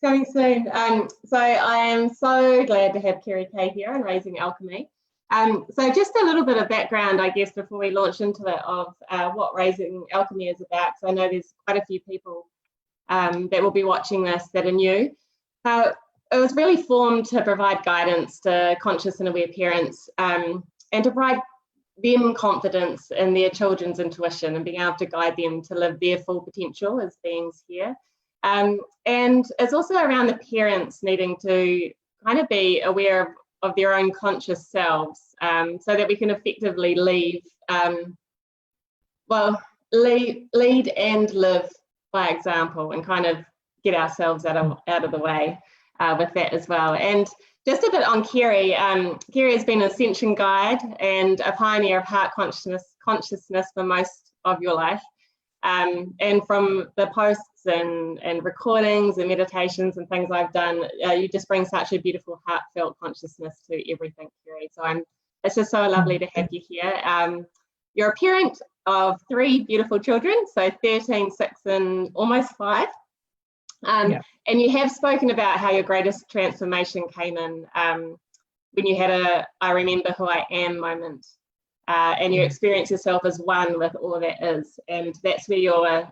Coming soon. So I am so glad to have Kerry here and Raising Alchemy. So just a little bit of background, I guess, before we launch into it of what Raising Alchemy is about. So I know there's quite a few people that will be watching this that are new. It was really formed to provide guidance to conscious and aware parents and to provide them confidence in their children's intuition and being able to guide them to live their full potential as beings here. And it's also around the parents needing to kind of be aware of their own conscious selves so that we can effectively lead and live by example and kind of get ourselves out of the way with that as well. And just a bit on Kerry. Kerry has been an ascension guide and a pioneer of heart consciousness for most of your life. And from the posts and recordings and meditations and things I've done, you just bring such a beautiful heartfelt consciousness to everything, Kerry. So it's just so lovely to have you here. You're a parent of 3 beautiful children, so 13, 6 and almost 5. And you have spoken about how your greatest transformation came in when you had a I remember who I am moment. And you experience yourself as one with all that is, and that's where your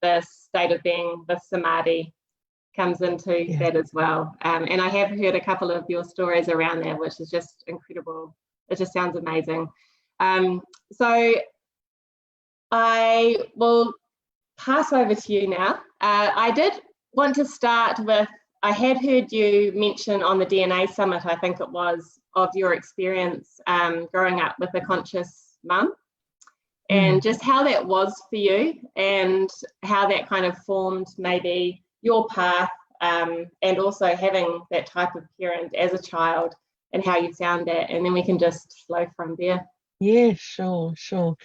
the state of being, the samadhi, comes into that as well. And I have heard a couple of your stories around that, which is just incredible. It just sounds amazing. So I will pass over to you now. I did want to start with, I had heard you mention on the DNA Summit, I think it was, of your experience growing up with a conscious mum and just how that was for you and how that kind of formed maybe your path and also having that type of parent as a child and how you found that, and then we can just flow from there. Yeah, sure. So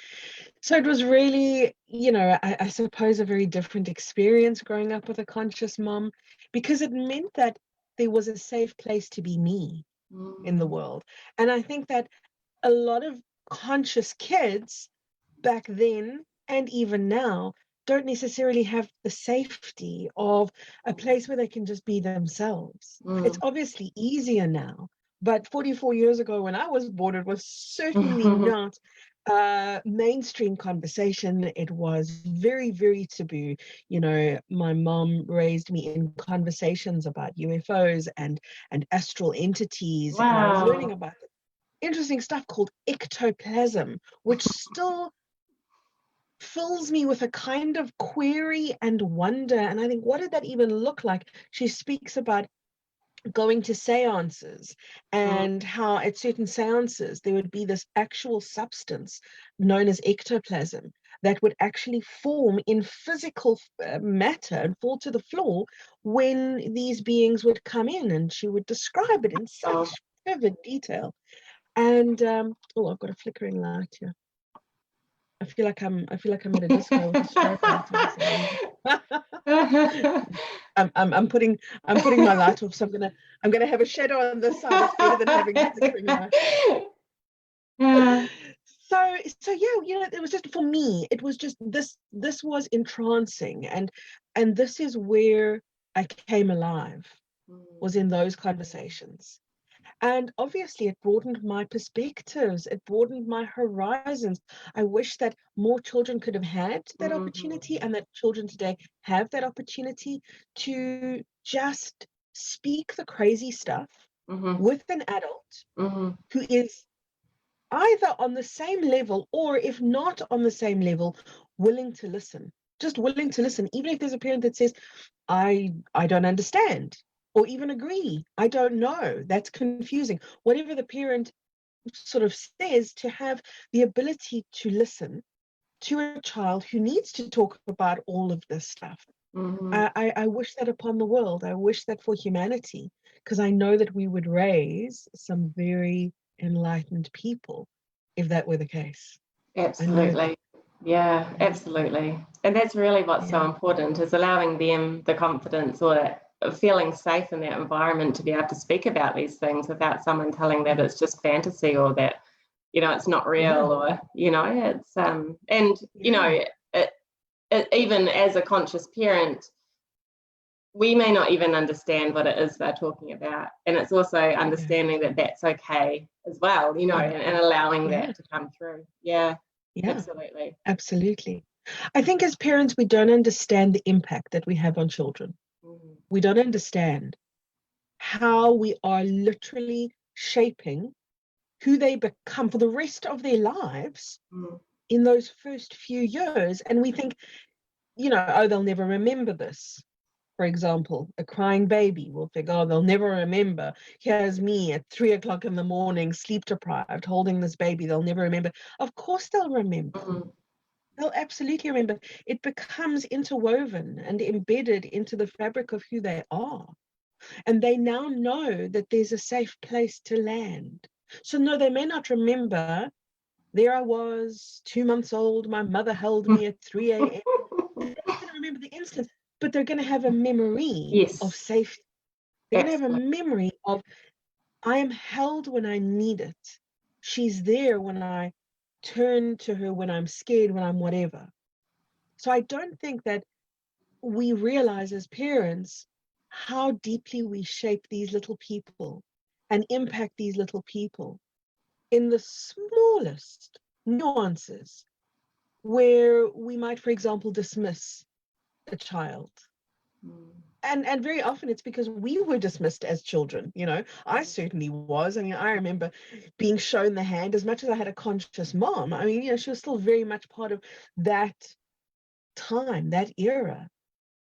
it was really, I suppose a very different experience growing up with a conscious mom, because it meant that there was a safe place to be me in the world. And I think that a lot of conscious kids back then and even now don't necessarily have the safety of a place where they can just be themselves. It's obviously easier now, but 44 years ago when I was born, it was certainly not mainstream conversation. It was very, very taboo. My mom raised me in conversations about UFOs and astral entities. Wow. And I was learning about interesting stuff called ectoplasm, which still fills me with a kind of query and wonder. And I think, what did that even look like? She speaks about going to seances and how at certain seances there would be this actual substance known as ectoplasm that would actually form in physical matter and fall to the floor when these beings would come in, and she would describe it in such vivid detail. And I've got a flickering light here. I feel like I'm at a disco with a strobe light. I'm putting my light off, so I'm gonna have a shadow on this side. It's better than having a flickering light. So yeah, it was just, for me, it was just this was entrancing, and this is where I came alive, was in those conversations. And obviously it broadened my perspectives, it broadened my horizons. I wish that more children could have had that opportunity, and that children today have that opportunity to just speak the crazy stuff with an adult who is either on the same level, or if not on the same level, willing to listen. Just willing to listen, even if there's a parent that says, I don't understand, or even agree, I don't know, that's confusing. Whatever the parent sort of says, to have the ability to listen to a child who needs to talk about all of this stuff. I wish that upon the world. I wish that for humanity, because I know that we would raise some very enlightened people if that were the case. Absolutely. Yeah, absolutely. And that's really what's so important, is allowing them the confidence or feeling safe in that environment to be able to speak about these things without someone telling that it's just fantasy, or that, it's not real, or, it's, and, even as a conscious parent, we may not even understand what it is they're talking about. And it's also understanding that that's okay as well, you know, and allowing that to come through. Yeah, absolutely. Absolutely. I think as parents, we don't understand the impact that we have on children. We don't understand how we are literally shaping who they become for the rest of their lives in those first few years. And we think, you know, oh, they'll never remember this. For example, a crying baby will think, oh, they'll never remember. Here's me at 3 o'clock in the morning, sleep deprived, holding this baby. They'll never remember. Of course they'll remember. They'll absolutely remember. It becomes interwoven and embedded into the fabric of who they are. And they now know that there's a safe place to land. So no, they may not remember, there I was, 2 months old, my mother held me at 3 a.m. They're not going to remember the instance, but they're going to have a memory of safety. They're going to have a memory of, I am held when I need it. She's there when I turn to her, when I'm scared, when I'm whatever. So I don't think that we realize as parents how deeply we shape these little people and impact these little people in the smallest nuances, where we might, for example, dismiss a child. And very often it's because we were dismissed as children, you know. I certainly was. I mean, I remember being shown the hand. As much as I had a conscious mom, I mean, you know, she was still very much part of that time, that era,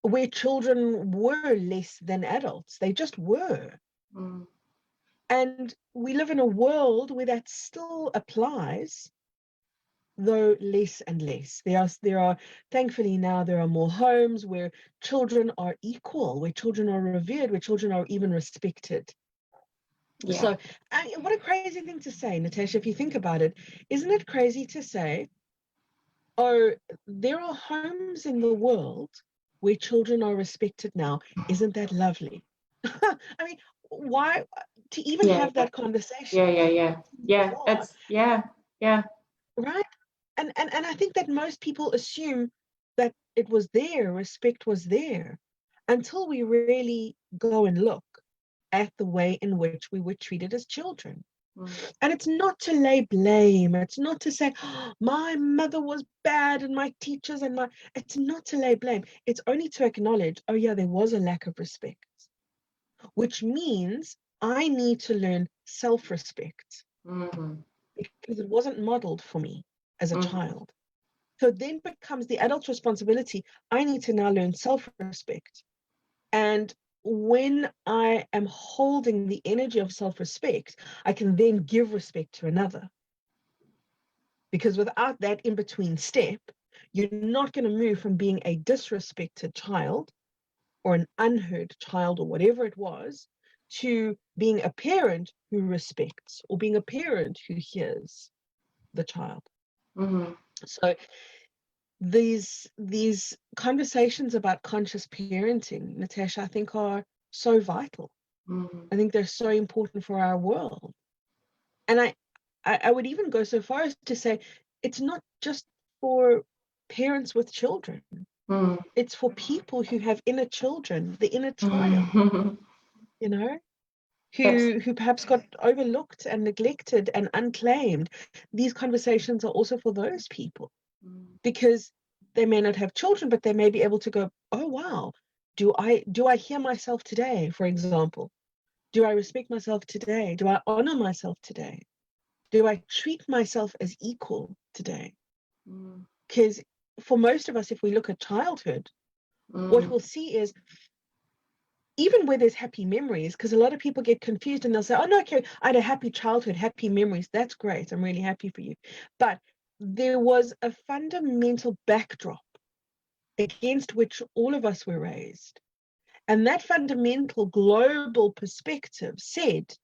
where children were less than adults. They just were. And we live in a world where that still applies, though less and less. There are thankfully now there are more homes where children are equal, where children are revered, where children are even respected. So what a crazy thing to say, Natasha, if you think about it. Isn't it crazy to say, oh, there are homes in the world where children are respected now? Isn't that lovely? I mean, why to even have that conversation? It's right. And I think that most people assume that it was there, respect was there, until we really go and look at the way in which we were treated as children. And it's not to lay blame. It's not to say, oh, my mother was bad and my teachers and it's not to lay blame. It's only to acknowledge, oh yeah, there was a lack of respect, which means I need to learn self-respect because it wasn't modeled for me as a child. So then becomes the adult's responsibility. I need to now learn self-respect. And when I am holding the energy of self-respect, I can then give respect to another. Because without that in-between step, you're not going to move from being a disrespected child or an unheard child or whatever it was to being a parent who respects or being a parent who hears the child. So these conversations about conscious parenting, Natasha, I think are so vital. I think they're so important for our world. And I would even go so far as to say it's not just for parents with children. It's for people who have inner children, the inner child, you know, who perhaps got overlooked and neglected and unclaimed. These conversations are also for those people, because they may not have children, but they may be able to go, oh wow, do I hear myself today, for example? Do I respect myself today? Do I honor myself today? Do I treat myself as equal today? Because for most of us, if we look at childhood, what we'll see is, even where there's happy memories, because a lot of people get confused and they'll say, oh no, okay, I had a happy childhood, happy memories. That's great. I'm really happy for you. But there was a fundamental backdrop against which all of us were raised. And that fundamental global perspective said,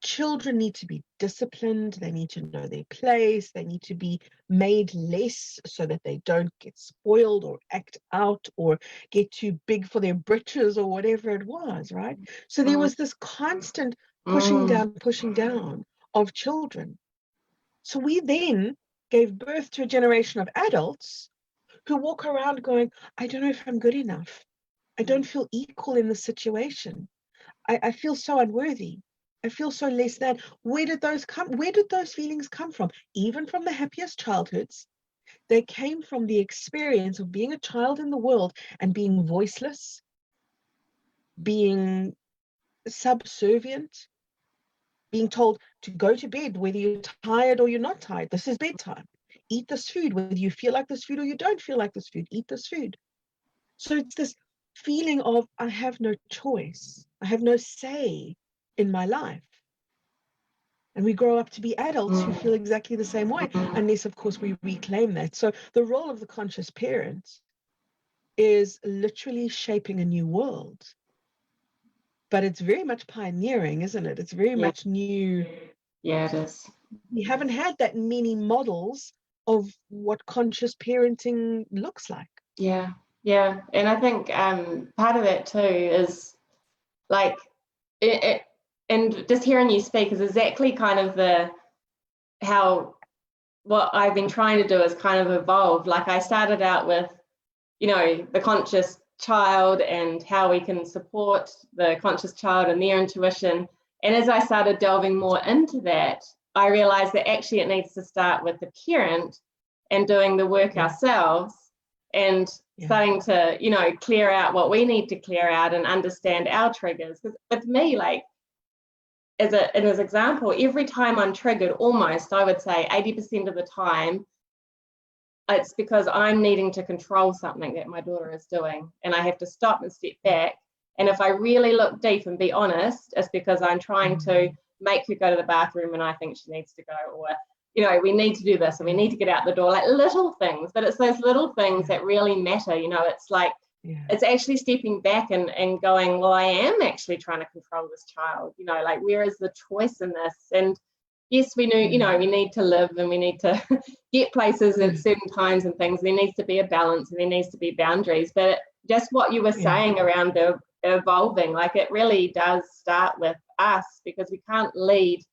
children need to be disciplined, they need to know their place, they need to be made less so that they don't get spoiled or act out or get too big for their britches or whatever it was, right? So there was this constant pushing down of children. So we then gave birth to a generation of adults who walk around going, I don't know if I'm good enough. I don't feel equal in the situation. I feel so unworthy. I feel so less than. Where did those come? Where did those feelings come from? Even from the happiest childhoods, they came from the experience of being a child in the world and being voiceless, being subservient, being told to go to bed whether you're tired or you're not tired. This is bedtime. Eat this food, whether you feel like this food or you don't feel like this food. Eat this food. So it's this feeling of I have no choice. I have no say in my life. And we grow up to be adults who feel exactly the same way, unless, of course, we reclaim that. So the role of the conscious parent is literally shaping a new world. But it's very much pioneering, isn't it? It's very much new. Yeah, it is. We haven't had that many models of what conscious parenting looks like. Yeah, yeah. And I think part of that too is like and just hearing you speak is exactly kind of what I've been trying to do is kind of evolve. Like I started out with, the conscious child and how we can support the conscious child and their intuition. And as I started delving more into that, I realized that actually it needs to start with the parent and doing the work ourselves and starting to, clear out what we need to clear out and understand our triggers. Because with me, like, as an example, every time I'm triggered, almost, I would say 80% of the time, it's because I'm needing to control something that my daughter is doing, and I have to stop and step back. And if I really look deep and be honest, it's because I'm trying to make her go to the bathroom and I think she needs to go, or, we need to do this and we need to get out the door, like little things. But it's those little things that really matter. It's like, it's actually stepping back and going, well, I am actually trying to control this child, like, where is the choice in this? And yes, we know, we need to live and we need to get places at certain times and things. There needs to be a balance and there needs to be boundaries. But just what you were saying around the evolving, like, it really does start with us, because we can't lead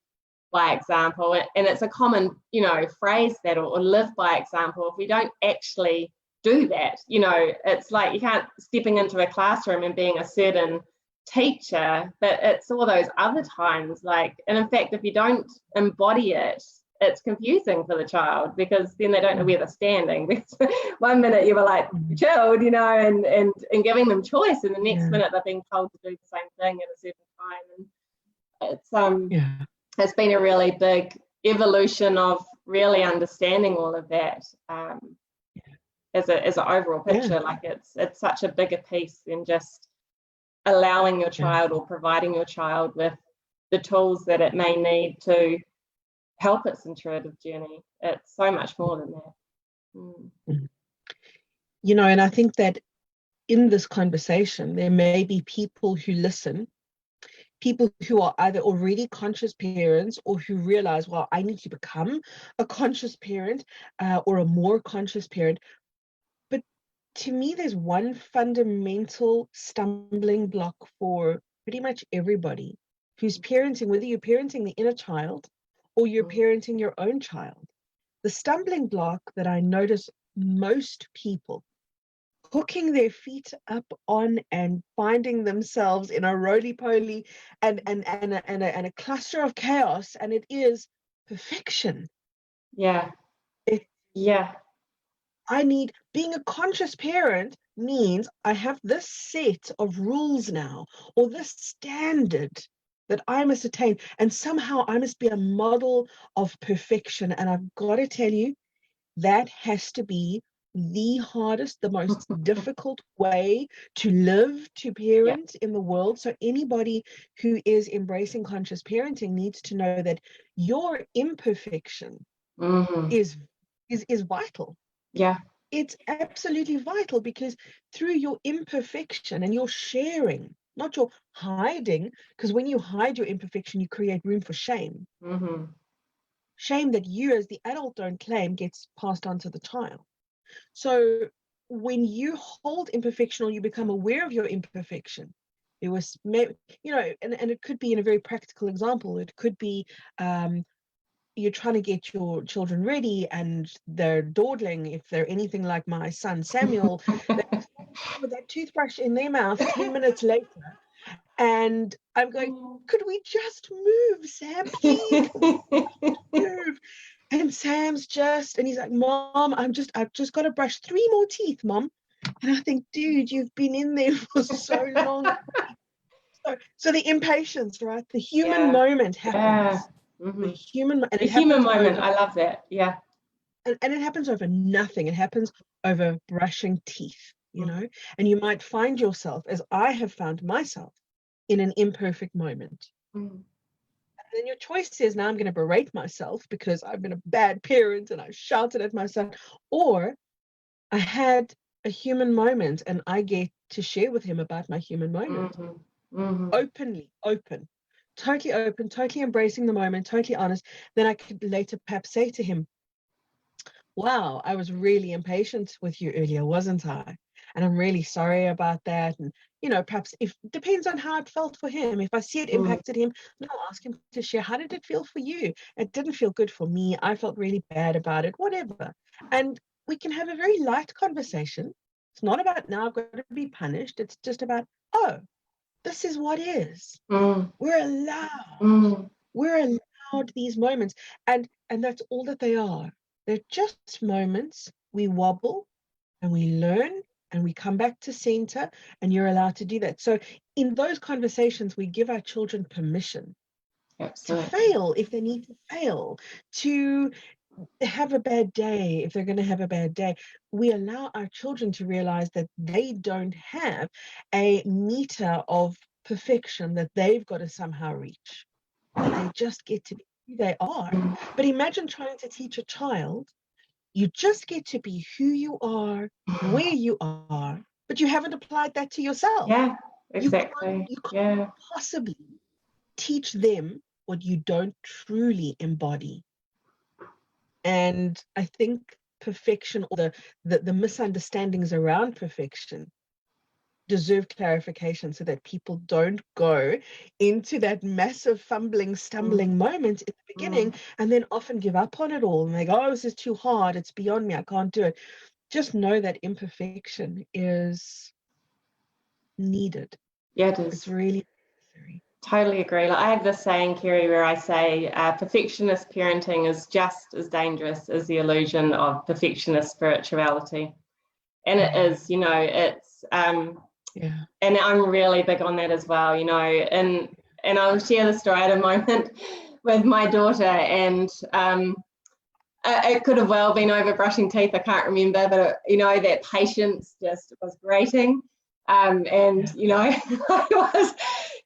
by example. And it's a common, phrase that, or live by example. If we don't actually do that, it's like you can't stepping into a classroom and being a certain teacher, but it's all those other times, like, and in fact, if you don't embody it, it's confusing for the child, because then they don't know where they're standing. Because one minute you were like chilled, and giving them choice, and the next minute they're being told to do the same thing at a certain time. And it's been a really big evolution of really understanding all of that as an overall picture. Like, it's such a bigger piece than just allowing your child or providing your child with the tools that it may need to help its intuitive journey. It's so much more than that. And I think that in this conversation, there may be people who listen, people who are either already conscious parents or who realize, well, I need to become a conscious parent or a more conscious parent. But to me, there's one fundamental stumbling block for pretty much everybody who's parenting, whether you're parenting the inner child or you're parenting your own child. The stumbling block that I notice most people hooking their feet up on and finding themselves in a roly-poly and a cluster of chaos, and it is perfection. Being a conscious parent means I have this set of rules now, or this standard that I must attain, and somehow I must be a model of perfection. And I've got to tell you, that has to be the hardest, the most difficult way to live, to parent in the world. So anybody who is embracing conscious parenting needs to know that your imperfection is vital. It's absolutely vital, because through your imperfection and your sharing, not your hiding, because when you hide your imperfection, you create room for shame. Shame that you as the adult don't claim gets passed on to the child. So when you hold imperfection, or you become aware of your imperfection, it was, and it could be in a very practical example. It could be, you're trying to get your children ready and they're dawdling, if they're anything like my son Samuel, they with that toothbrush in their mouth 10 minutes later, and I'm going, could we just move, Sam, please? Could we move? And Sam's and he's like, Mom, I've just got to brush 3 more teeth, Mom. And I think, dude, you've been in there for so long. So the impatience, right? The human moment happens. Mm-hmm. The human moment. I love that. Yeah. And it happens over nothing. It happens over brushing teeth, you know. And you might find yourself, as I have found myself, in an imperfect moment. And then your choice is, now I'm going to berate myself because I've been a bad parent and I shouted at my son, or I had a human moment and I get to share with him about my human moment. Openly, totally embracing the moment, totally honest. Then I could later perhaps say to him, wow, I was really impatient with you earlier, wasn't I? And I'm really sorry about that. And, you know, perhaps if depends on how it felt for him. If I see it impacted him, then I'll ask him to share, how did it feel for you? It didn't feel good for me. I felt really bad about it, whatever. And we can have a very light conversation. It's not about, now I've got to be punished. It's just about, oh, this is what is. We're allowed. We're allowed these moments. And that's all that they are. They're just moments. We wobble and we learn and we come back to center, and you're allowed to do that. So in those conversations, we give our children permission to fail if they need to fail, to have a bad day if they're going to have a bad day. We allow our children to realize that they don't have a meter of perfection that they've got to somehow reach. They just get to be who they are. But imagine trying to teach a child, you just get to be who you are, where you are, but you haven't applied that to yourself. Yeah, exactly. You can't possibly teach them what you don't truly embody. And I think perfection, or the misunderstandings around perfection, deserve clarification so that people don't go into that massive fumbling, stumbling moment in the beginning and then often give up on it all. And they go, oh, this is too hard. It's beyond me. I can't do it. Just know that imperfection is needed. Yeah, it is. It's really necessary. Totally agree. Like, I have this saying, Kerry, where I say perfectionist parenting is just as dangerous as the illusion of perfectionist spirituality. And it is, you know, it's and I'm really big on that as well, you know, and I'll share the story at a moment with my daughter, and it could have well been over brushing teeth, I can't remember, but you know, that patience just was grating. And you know, I was,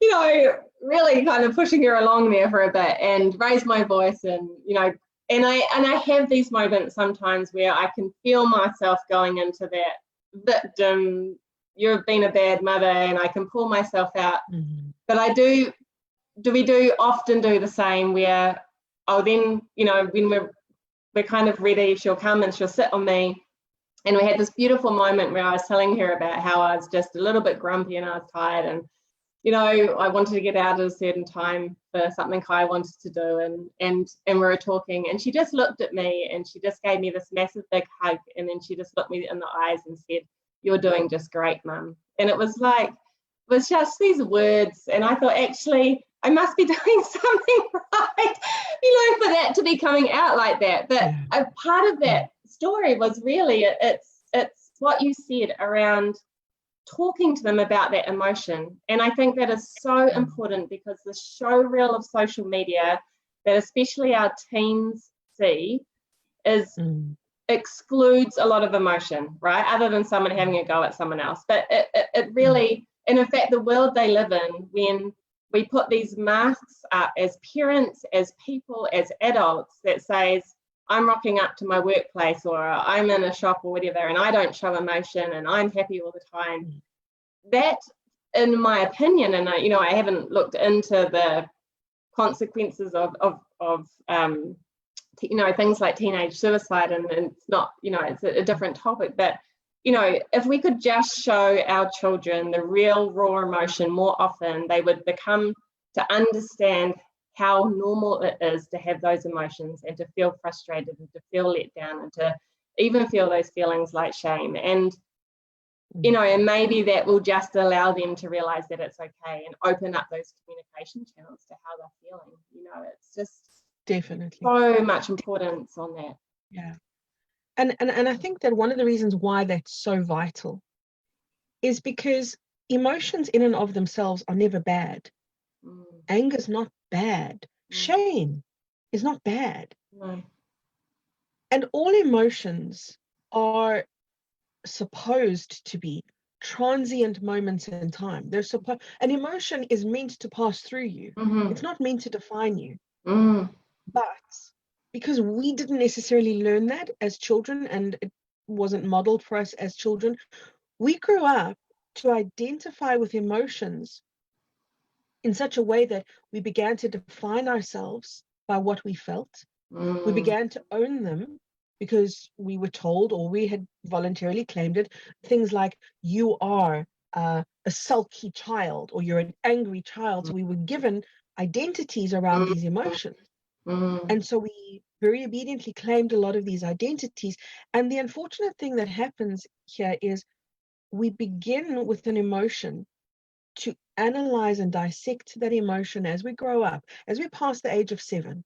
you know, really kind of pushing her along there for a bit and raised my voice, and you know, and I have these moments sometimes where I can feel myself going into that victim, you've been a bad mother, and I can pull myself out. But we often do the same where, oh, then, you know, when we're kind of ready, she'll come and she'll sit on me. And we had this beautiful moment where I was telling her about how I was just a little bit grumpy and I was tired, and you know, I wanted to get out at a certain time for something I wanted to do, and we were talking, and she just looked at me and she just gave me this massive big hug, and then she just looked me in the eyes and said, "You're doing just great, Mum." And it was like, it was just these words, and I thought, actually, I must be doing something right, you know, for that to be coming out like that. But a part of that story was really, it's what you said around talking to them about that emotion. And I think that is so important, because the showreel of social media that especially our teens see is excludes a lot of emotion, right? Other than someone having a go at someone else. But it really, and in fact, the world they live in, when we put these masks up as parents, as people, as adults, that says, I'm rocking up to my workplace, or I'm in a shop or whatever, and I don't show emotion and I'm happy all the time. That, in my opinion, and you know, I haven't looked into the consequences of you know, things like teenage suicide, and it's not, you know, it's a different topic, but you know, if we could just show our children the real raw emotion more often, they would become to understand how normal it is to have those emotions and to feel frustrated and to feel let down and to even feel those feelings like shame. And and maybe that will just allow them to realize that it's okay and open up those communication channels to how they're feeling. It's just definitely so much importance on that. Yeah. And I think that one of the reasons why that's so vital is because emotions in and of themselves are never bad. Anger's not bad. Shame is not bad. No. And all emotions are supposed to be transient moments in time. An emotion is meant to pass through you. It's not meant to define you. But because we didn't necessarily learn that as children, and it wasn't modeled for us as children, we grew up to identify with emotions in such a way that we began to define ourselves by what we felt. We began to own them because we were told, or we had voluntarily claimed it, things like, you are a sulky child, or you're an angry child. So we were given identities around these emotions. And so we very obediently claimed a lot of these identities. And the unfortunate thing that happens here is we begin with an emotion to analyze and dissect that emotion as we grow up, as we pass the age of 7.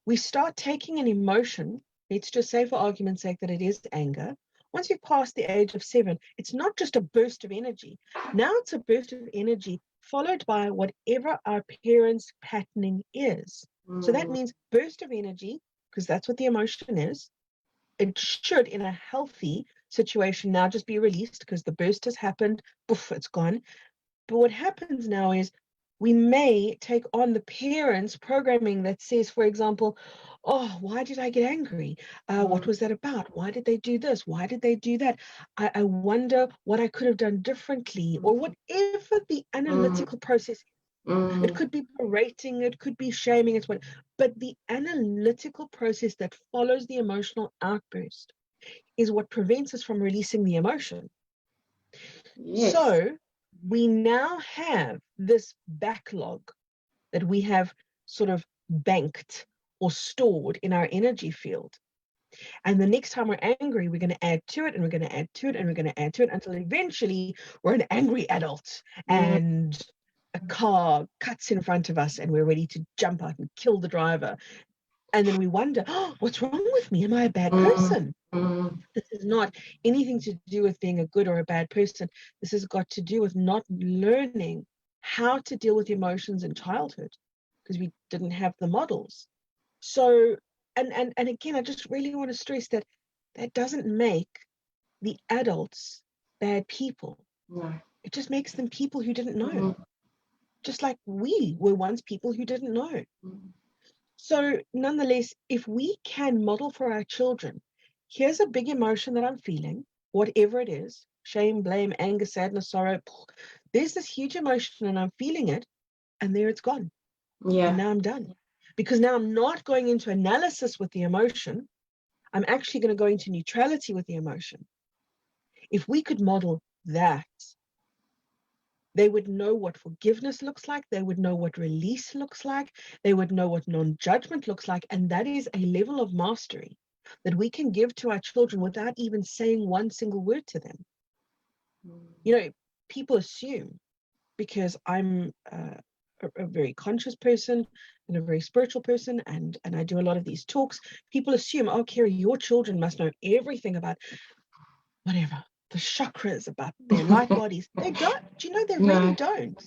We start taking an emotion, let's just say for argument's sake that it is anger. Once you've passed the age of 7, it's not just a burst of energy. Now it's a burst of energy followed by whatever our parents' patterning is. So that means burst of energy, because that's what the emotion is. It should, in a healthy situation, now just be released because the burst has happened, poof, it's gone. But what happens now is we may take on the parents' programming that says, for example, oh, why did I get angry? What was that about? Why did they do this? Why did they do that? I wonder what I could have done differently, or whatever the analytical process. It could be berating, it could be shaming, but the analytical process that follows the emotional outburst is what prevents us from releasing the emotion. Yes. So we now have this backlog that we have sort of banked or stored in our energy field. And the next time we're angry, we're going to add to it, and we're going to add to it, and we're going to add to it, until eventually we're an angry adult and a car cuts in front of us and we're ready to jump out and kill the driver. And then we wonder, oh, what's wrong with me? Am I a bad person? This is not anything to do with being a good or a bad person. This has got to do with not learning how to deal with emotions in childhood, because we didn't have the models. So, and again, I just really want to stress that that doesn't make the adults bad people. No. It just makes them people who didn't know. Just like we were once people who didn't know. So nonetheless, if we can model for our children, here's a big emotion that I'm feeling, whatever it is, shame, blame, anger, sadness, sorrow, there's this huge emotion and I'm feeling it, and there it's gone. Yeah. And now I'm done. Because now I'm not going into analysis with the emotion. I'm actually going to go into neutrality with the emotion. If we could model that, they would know what forgiveness looks like. They would know what release looks like. They would know what non-judgment looks like. And that is a level of mastery that we can give to our children without even saying one single word to them. You know, people assume, because I'm a very conscious person and a very spiritual person, and I do a lot of these talks, people assume, oh, Kerry, your children must know everything about whatever, the chakras, about their light bodies. They don't. Do you know, they really don't.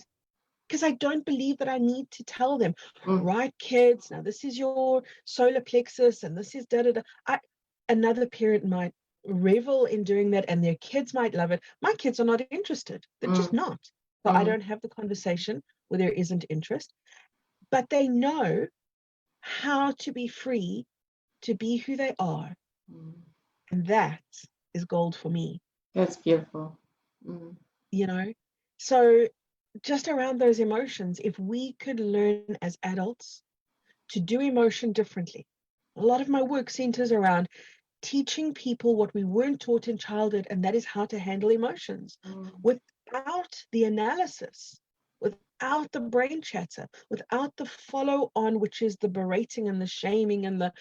Because I don't believe that I need to tell them, right, kids, now this is your solar plexus and this is da-da-da. Another parent might revel in doing that and their kids might love it. My kids are not interested. They're just not. So I don't have the conversation where there isn't interest. But they know how to be free to be who they are. And that is gold for me. That's beautiful. You know, so just around those emotions, if we could learn as adults to do emotion differently. A lot of my work centers around teaching people what we weren't taught in childhood, and that is how to handle emotions without the analysis, without the brain chatter, without the follow on, which is the berating and the shaming and the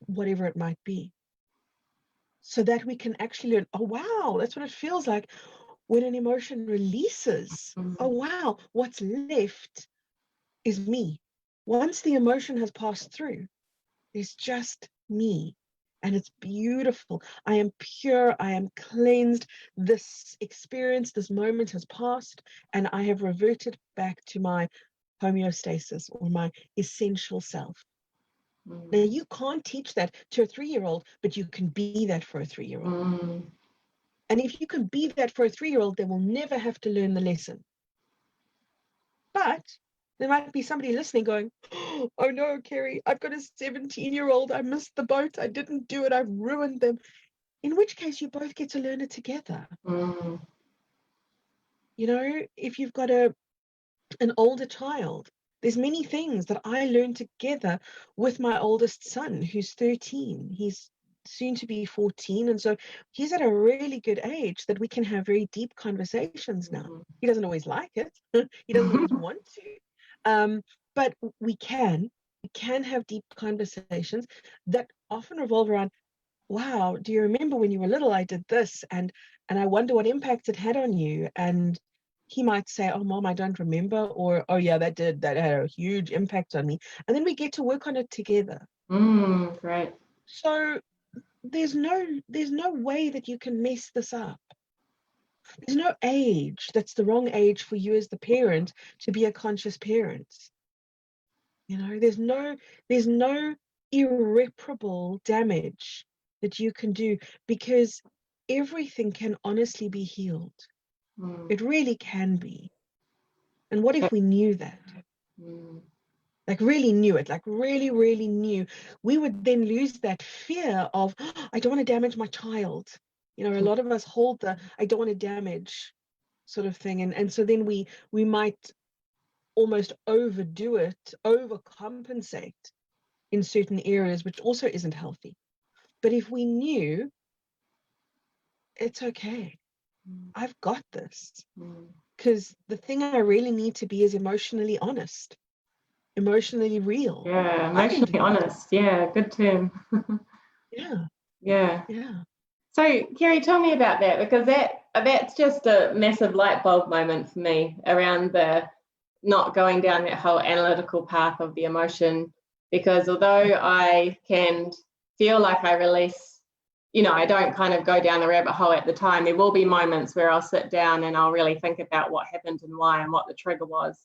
whatever it might be. So that we can actually learn, oh, wow, that's what it feels like when an emotion releases. Oh, wow, what's left is me. Once the emotion has passed through, there's just me. And it's beautiful. I am pure. I am cleansed. This experience, this moment has passed, and I have reverted back to my homeostasis or my essential self. Now, you can't teach that to a 3-year-old, but you can be that for a 3-year-old. And if you can be that for a 3-year-old, they will never have to learn the lesson. But there might be somebody listening going, oh no, Kerry, I've got a 17-year-old. I missed the boat. I didn't do it. I've ruined them. In which case, you both get to learn it together. You know, if you've got an older child, there's many things that I learned together with my oldest son, who's 13. He's soon to be 14. And so he's at a really good age that we can have very deep conversations now. He doesn't always like it. He doesn't always want to. But we can have deep conversations that often revolve around, wow, do you remember when you were little, I did this, and I wonder what impact it had on you. And he might say, oh, Mom, I don't remember, or, oh yeah, that had a huge impact on me. And then we get to work on it together. Great. So there's no way that you can mess this up. There's no age that's the wrong age for you as the parent to be a conscious parent. You know, there's no irreparable damage that you can do, because everything can honestly be healed. It really can be. And what if we knew that? Like really knew it, like really, really knew. We would then lose that fear of, oh, I don't want to damage my child. You know, a lot of us hold the, I don't want to damage sort of thing. And so then we might almost overdo it, overcompensate in certain areas, which also isn't healthy. But if we knew, it's okay, I've got this, because the thing I really need to be is emotionally honest, emotionally real. Yeah, emotionally honest. Yeah, good term. Yeah. So, Kerry, tell me about that, because that's just a massive light bulb moment for me around the not going down that whole analytical path of the emotion. Because although I can feel like I release, you know, I don't kind of go down the rabbit hole at the time. There will be moments where I'll sit down and I'll really think about what happened and why and what the trigger was.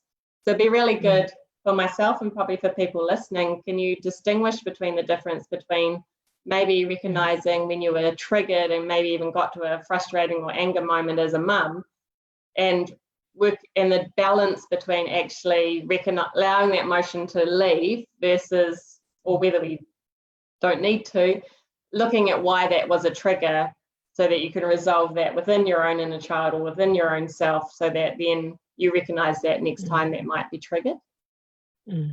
So it'd be really good for myself and probably for people listening. Can you distinguish between the difference between maybe recognizing when you were triggered and maybe even got to a frustrating or anger moment as a mum, and work in the balance between actually allowing that emotion to leave versus, or whether we don't need to, looking at why that was a trigger so that you can resolve that within your own inner child or within your own self, so that then you recognize that next time that might be triggered. Does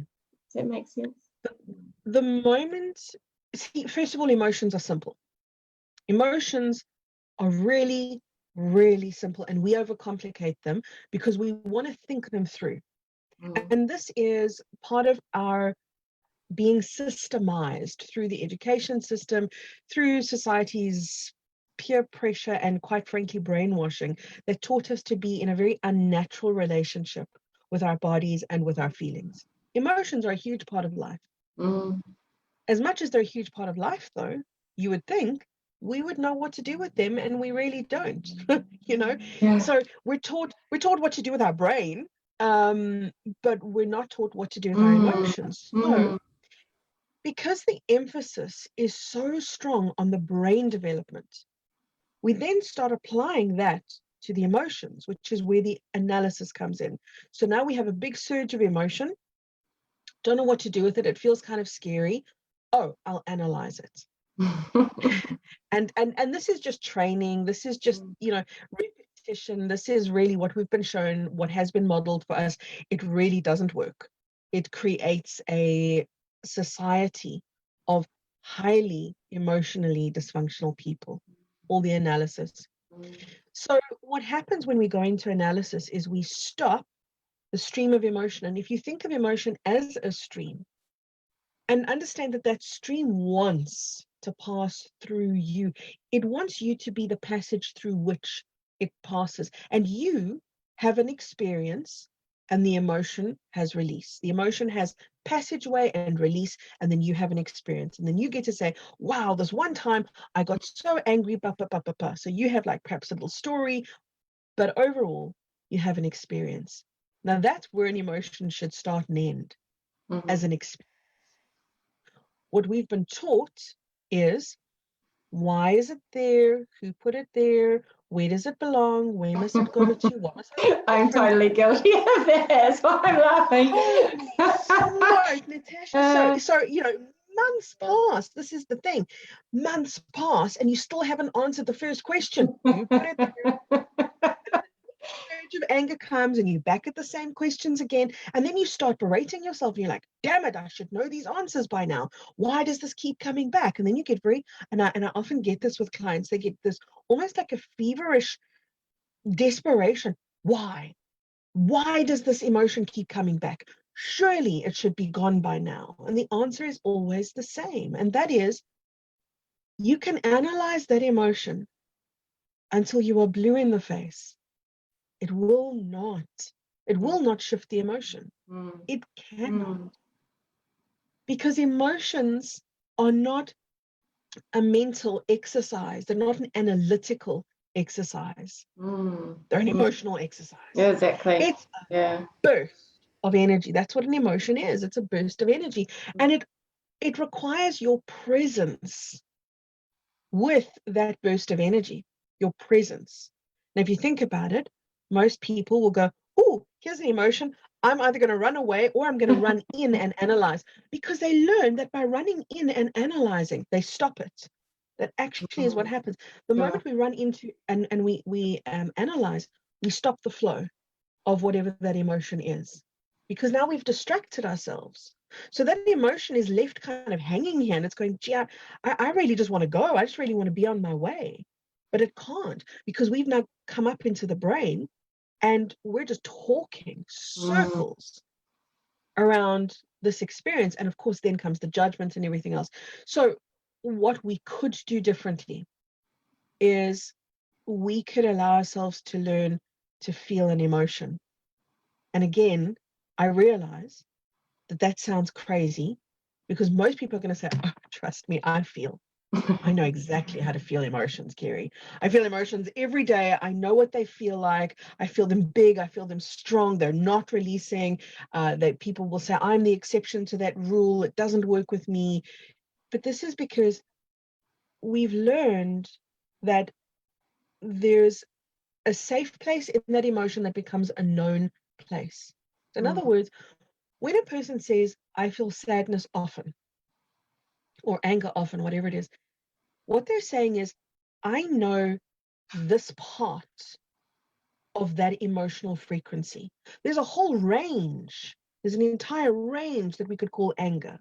that make sense? The moment, see, first of all, emotions are simple. Emotions are really, really simple, and we overcomplicate them because we want to think them through. And this is part of our being systemized through the education system, through society's peer pressure, and quite frankly, brainwashing that taught us to be in a very unnatural relationship with our bodies and with our feelings. Emotions are a huge part of life. As much as they're a huge part of life, though, you would think we would know what to do with them, and we really don't. You know, so we're taught what to do with our brain, but we're not taught what to do with our emotions. So because the emphasis is so strong on the brain development, we then start applying that to the emotions, which is where the analysis comes in. So now we have a big surge of emotion, don't know what to do with it, it feels kind of scary. Oh, I'll analyze it. and this is just training, this is just, you know, repetition. This is really what we've been shown, what has been modeled for us. It really doesn't work. It creates a society of highly emotionally dysfunctional people, all the analysis. So what happens when we go into analysis is we stop the stream of emotion. And if you think of emotion as a stream, and understand that that stream wants to pass through you, it wants you to be the passage through which it passes. And you have an experience, and the emotion has release. The emotion has passageway and release, and then you have an experience. And then you get to say, wow, this one time I got so angry, blah, blah, blah, blah, blah. So you have like perhaps a little story, but overall, you have an experience. Now that's where an emotion should start and end, as an experience. What we've been taught is, why is it there? Who put it there? Where does it belong? Where must it go to? What must it I'm totally guilty of that. That's why I'm laughing. Holy smart, Natasha. So, months pass. This is the thing. Months pass and you still haven't answered the first question. Who put it there? Surge of anger comes and you back at the same questions again, and then you start berating yourself and you're like, damn it, I should know these answers by now. Why does this keep coming back? And then you get and I often get this with clients, they get this almost like a feverish desperation. Why does this emotion keep coming back? Surely it should be gone by now. And the answer is always the same, and that is, you can analyze that emotion until you are blue in the face. It will not shift the emotion. It cannot. Because emotions are not a mental exercise. They're not an analytical exercise. They're an emotional exercise. Yeah, exactly. It's a burst of energy. That's what an emotion is. It's a burst of energy. And it requires your presence with that burst of energy, your presence. Now, if you think about it, most people will go, oh, here's an emotion. I'm either going to run away or I'm going to run in and analyze, because they learn that by running in and analyzing, they stop it. That actually is what happens. The moment we run into and we analyze, we stop the flow of whatever that emotion is, because now we've distracted ourselves. So that emotion is left kind of hanging here, and it's going, gee, I really just want to go. I just really want to be on my way. But it can't, because we've now come up into the brain and we're just talking circles around this experience. And of course, then comes the judgment and everything else. So what we could do differently is we could allow ourselves to learn to feel an emotion. And again, I realize that sounds crazy, because most people are going to say, oh, trust me, I know exactly how to feel emotions, Kerry. I feel emotions every day. I know what they feel like. I feel them big. I feel them strong. They're not releasing. That people will say, I'm the exception to that rule. It doesn't work with me. But this is because we've learned that there's a safe place in that emotion that becomes a known place. So in other words, when a person says, I feel sadness often, or anger often, whatever it is, what they're saying is, I know this part of that emotional frequency. There's a whole range. There's an entire range that we could call anger.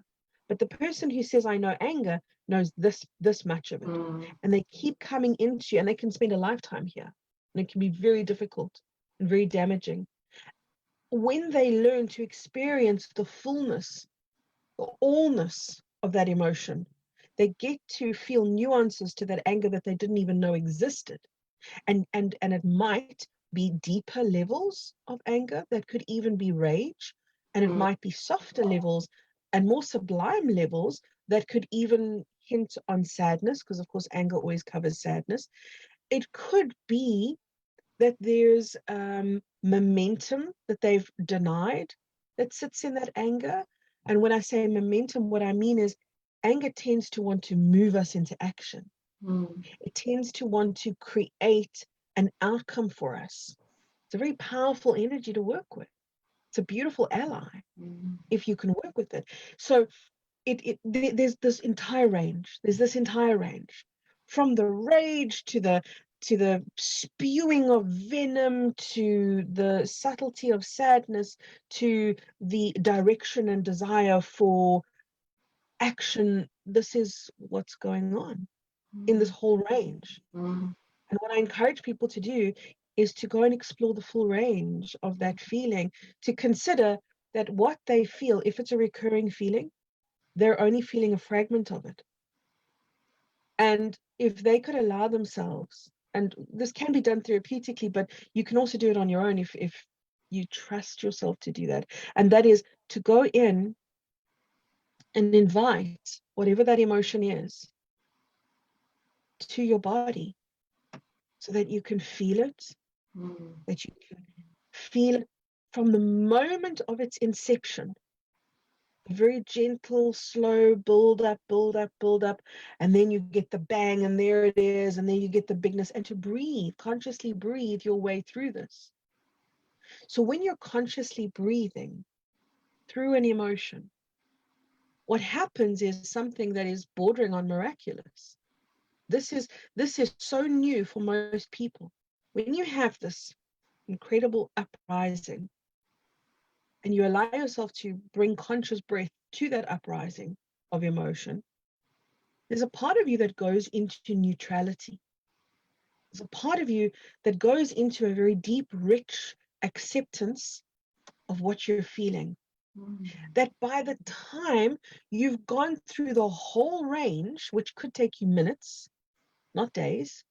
But the person who says, I know anger, knows this much of it. And they keep coming into you, and they can spend a lifetime here. And it can be very difficult and very damaging. When they learn to experience the fullness, the allness of that emotion, they get to feel nuances to that anger that they didn't even know existed. And it might be deeper levels of anger that could even be rage, and it might be softer levels and more sublime levels that could even hint on sadness, because of course anger always covers sadness. It could be that there's momentum that they've denied that sits in that anger. And when I say momentum, what I mean is anger tends to want to move us into action. It tends to want to create an outcome for us. It's a very powerful energy to work with. It's a beautiful ally if you can work with it. So there's this entire range. There's this entire range, from the rage to the spewing of venom, to the subtlety of sadness, to the direction and desire for action. This is what's going on in this whole range. And what I encourage people to do is to go and explore the full range of that feeling, to consider that what they feel, if it's a recurring feeling, they're only feeling a fragment of it. And if they could allow themselves, and this can be done therapeutically, but you can also do it on your own if you trust yourself to do that. And that is to go in and invite whatever that emotion is to your body so that you can feel it, that you can feel it from the moment of its inception. A very gentle, slow build up, build up, build up, and then you get the bang, and there it is, and then you get the bigness, and to breathe, consciously breathe your way through this. So when you're consciously breathing through an emotion, what happens is something that is bordering on miraculous. This is so new for most people. When you have this incredible uprising, and you allow yourself to bring conscious breath to that uprising of emotion, there's a part of you that goes into neutrality. There's a part of you that goes into a very deep, rich acceptance of what you're feeling. That by the time you've gone through the whole range, which could take you minutes, not days,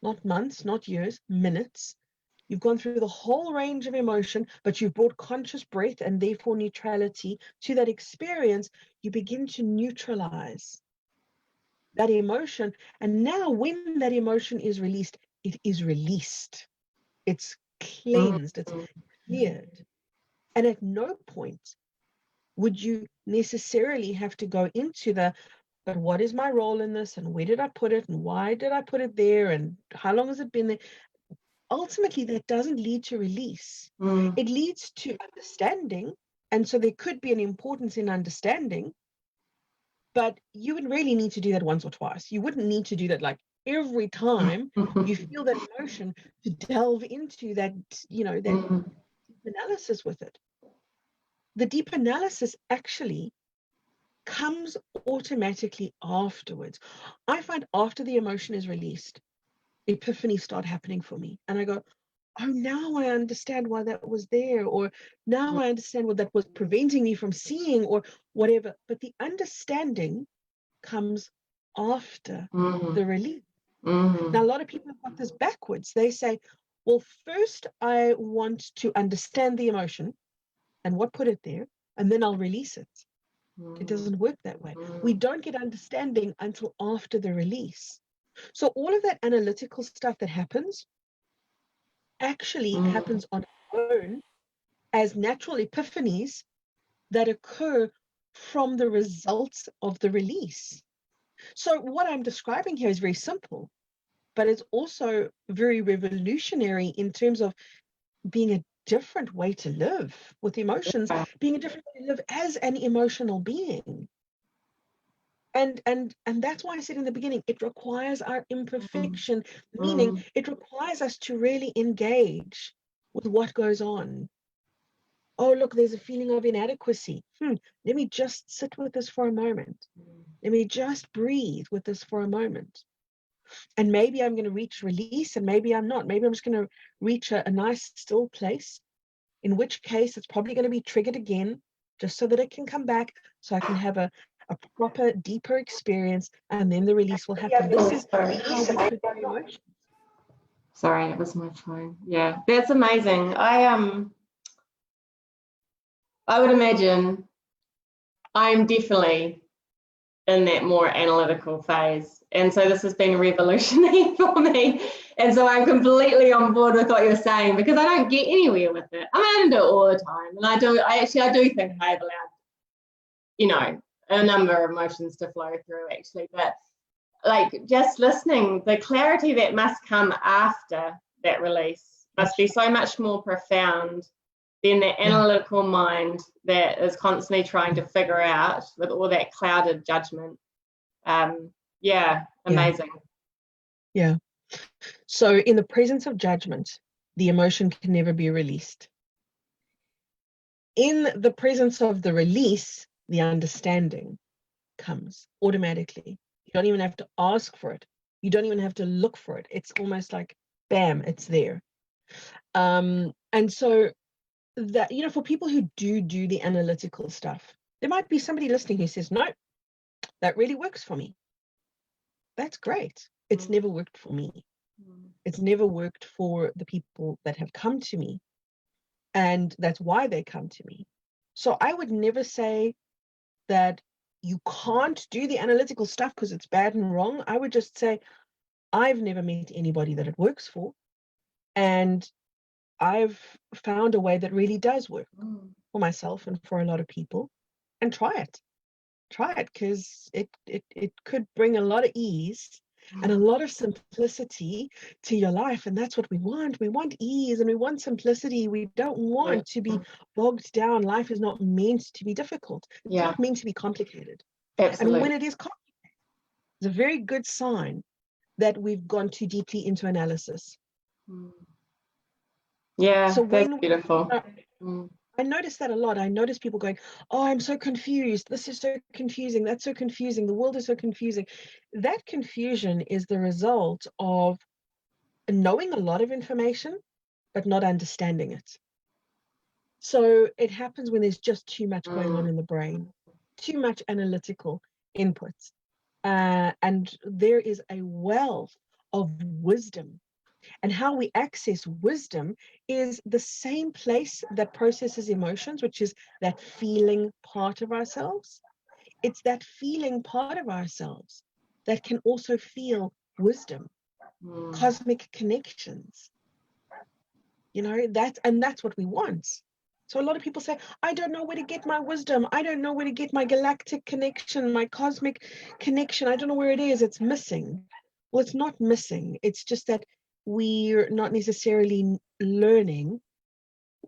not months, not years, minutes, you've gone through the whole range of emotion, but you've brought conscious breath and therefore neutrality to that experience, you begin to neutralize that emotion. And now when that emotion is released, it is released. It's cleansed, it's cleared. And at no point would you necessarily have to go into but what is my role in this? And where did I put it? And why did I put it there? And how long has it been there? Ultimately, that doesn't lead to release. It leads to understanding. And so there could be an importance in understanding, but you would really need to do that once or twice. You wouldn't need to do that like every time you feel that emotion to delve into that, that deep analysis with it. The deep analysis actually comes automatically afterwards. I find after the emotion is released, epiphanies start happening for me. And I go, oh, now I understand why that was there, or now I understand what that was preventing me from seeing, or whatever. But the understanding comes after the release. Now, a lot of people have got this backwards. They say, well, first I want to understand the emotion and what put it there, and then I'll release it. It doesn't work that way. We don't get understanding until after the release. So all of that analytical stuff that happens actually happens on its own as natural epiphanies that occur from the results of the release. So what I'm describing here is very simple, but it's also very revolutionary in terms of being a different way to live with emotions, being a different way to live as an emotional being. And that's why I said in the beginning, it requires our imperfection, meaning it requires us to really engage with what goes on. Oh, look, there's a feeling of inadequacy. Let me just sit with this for a moment. Let me just breathe with this for a moment. And maybe I'm going to reach release, and maybe I'm not. Maybe I'm just going to reach a nice still place, in which case it's probably going to be triggered again, just so that it can come back, so I can have a proper, deeper experience, and then the release will happen. This is how we could do emotions. Sorry, it was my phone. Yeah, that's amazing. I would imagine I'm definitely in that more analytical phase. And so this has been revolutionary for me. And so I'm completely on board with what you're saying, because I don't get anywhere with it. I mean, I don't do it all the time. And I do think I've allowed, a number of emotions to flow through actually. But like just listening, the clarity that must come after that release must be so much more profound than the analytical mind that is constantly trying to figure out with all that clouded judgment. Amazing. Yeah. So in the presence of judgment, the emotion can never be released. In the presence of the release, the understanding comes automatically. You don't even have to ask for it. You don't even have to look for it. It's almost like, bam, it's there. And so that, you know, for people who do the analytical stuff, there might be somebody listening who says, no, that really works for me. That's great. It's never worked for me. It's never worked for the people that have come to me. And that's why they come to me. So I would never say that you can't do the analytical stuff because it's bad and wrong. I would just say, I've never met anybody that it works for. And I've found a way that really does work for myself and for a lot of people. And try it because it could bring a lot of ease and a lot of simplicity to your life. And that's what we want. We want ease and we want simplicity. We don't want to be bogged down. Life is not meant to be difficult. It's not meant to be complicated. Absolutely. And when it is complicated, it's a very good sign that we've gone too deeply into analysis. Yeah, so that's beautiful. I notice that a lot. I notice people going, oh, I'm so confused. This is so confusing. That's so confusing. The world is so confusing. That confusion is the result of knowing a lot of information, but not understanding it. So it happens when there's just too much going on in the brain, too much analytical input. And there is a wealth of wisdom. And how we access wisdom is the same place that processes emotions, which is that feeling part of ourselves. It's that feeling part of ourselves that can also feel wisdom, cosmic connections. You know, that's what we want. So a lot of people say, I don't know where to get my wisdom. I don't know where to get my galactic connection, my cosmic connection. I don't know where it is. It's missing. Well, it's not missing. It's just that we're not necessarily learning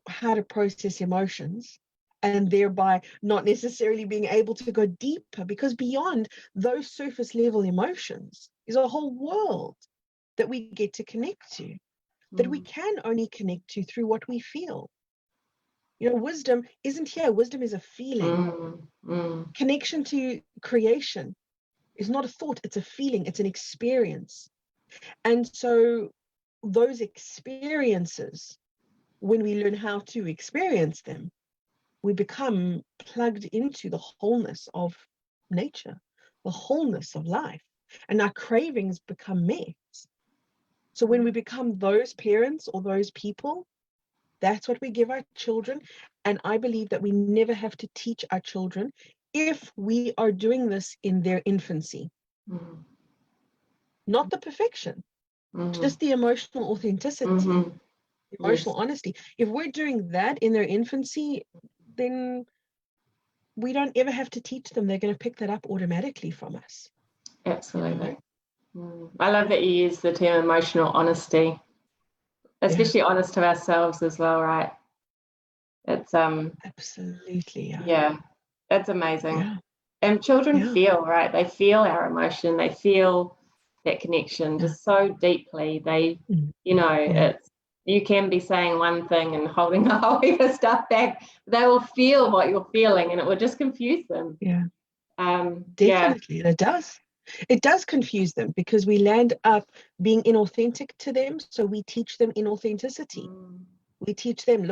how to process emotions and thereby not necessarily being able to go deeper, because beyond those surface level emotions is a whole world that we get to connect to, that we can only connect to through what we feel. You know, wisdom isn't here. Wisdom is a feeling. Connection to creation is not a thought, it's a feeling, it's an experience. And so those experiences, when we learn how to experience them, we become plugged into the wholeness of nature, the wholeness of life, and our cravings become met. So when we become those parents or those people, that's what we give our children. And I believe that we never have to teach our children if we are doing this in their infancy. Not the perfection, just the emotional authenticity, emotional honesty. If we're doing that in their infancy, then we don't ever have to teach them. They're going to pick that up automatically from us. Absolutely. I love that you use the term emotional honesty, especially honest to ourselves as well, right? It's absolutely, that's amazing. And children feel, right? They feel our emotion, they feel that connection just so deeply. They you know, it's, you can be saying one thing and holding a whole heap of stuff back. They will feel what you're feeling and it will just confuse them. Definitely. It does confuse them, because we land up being inauthentic to them. So we teach them inauthenticity. We teach them,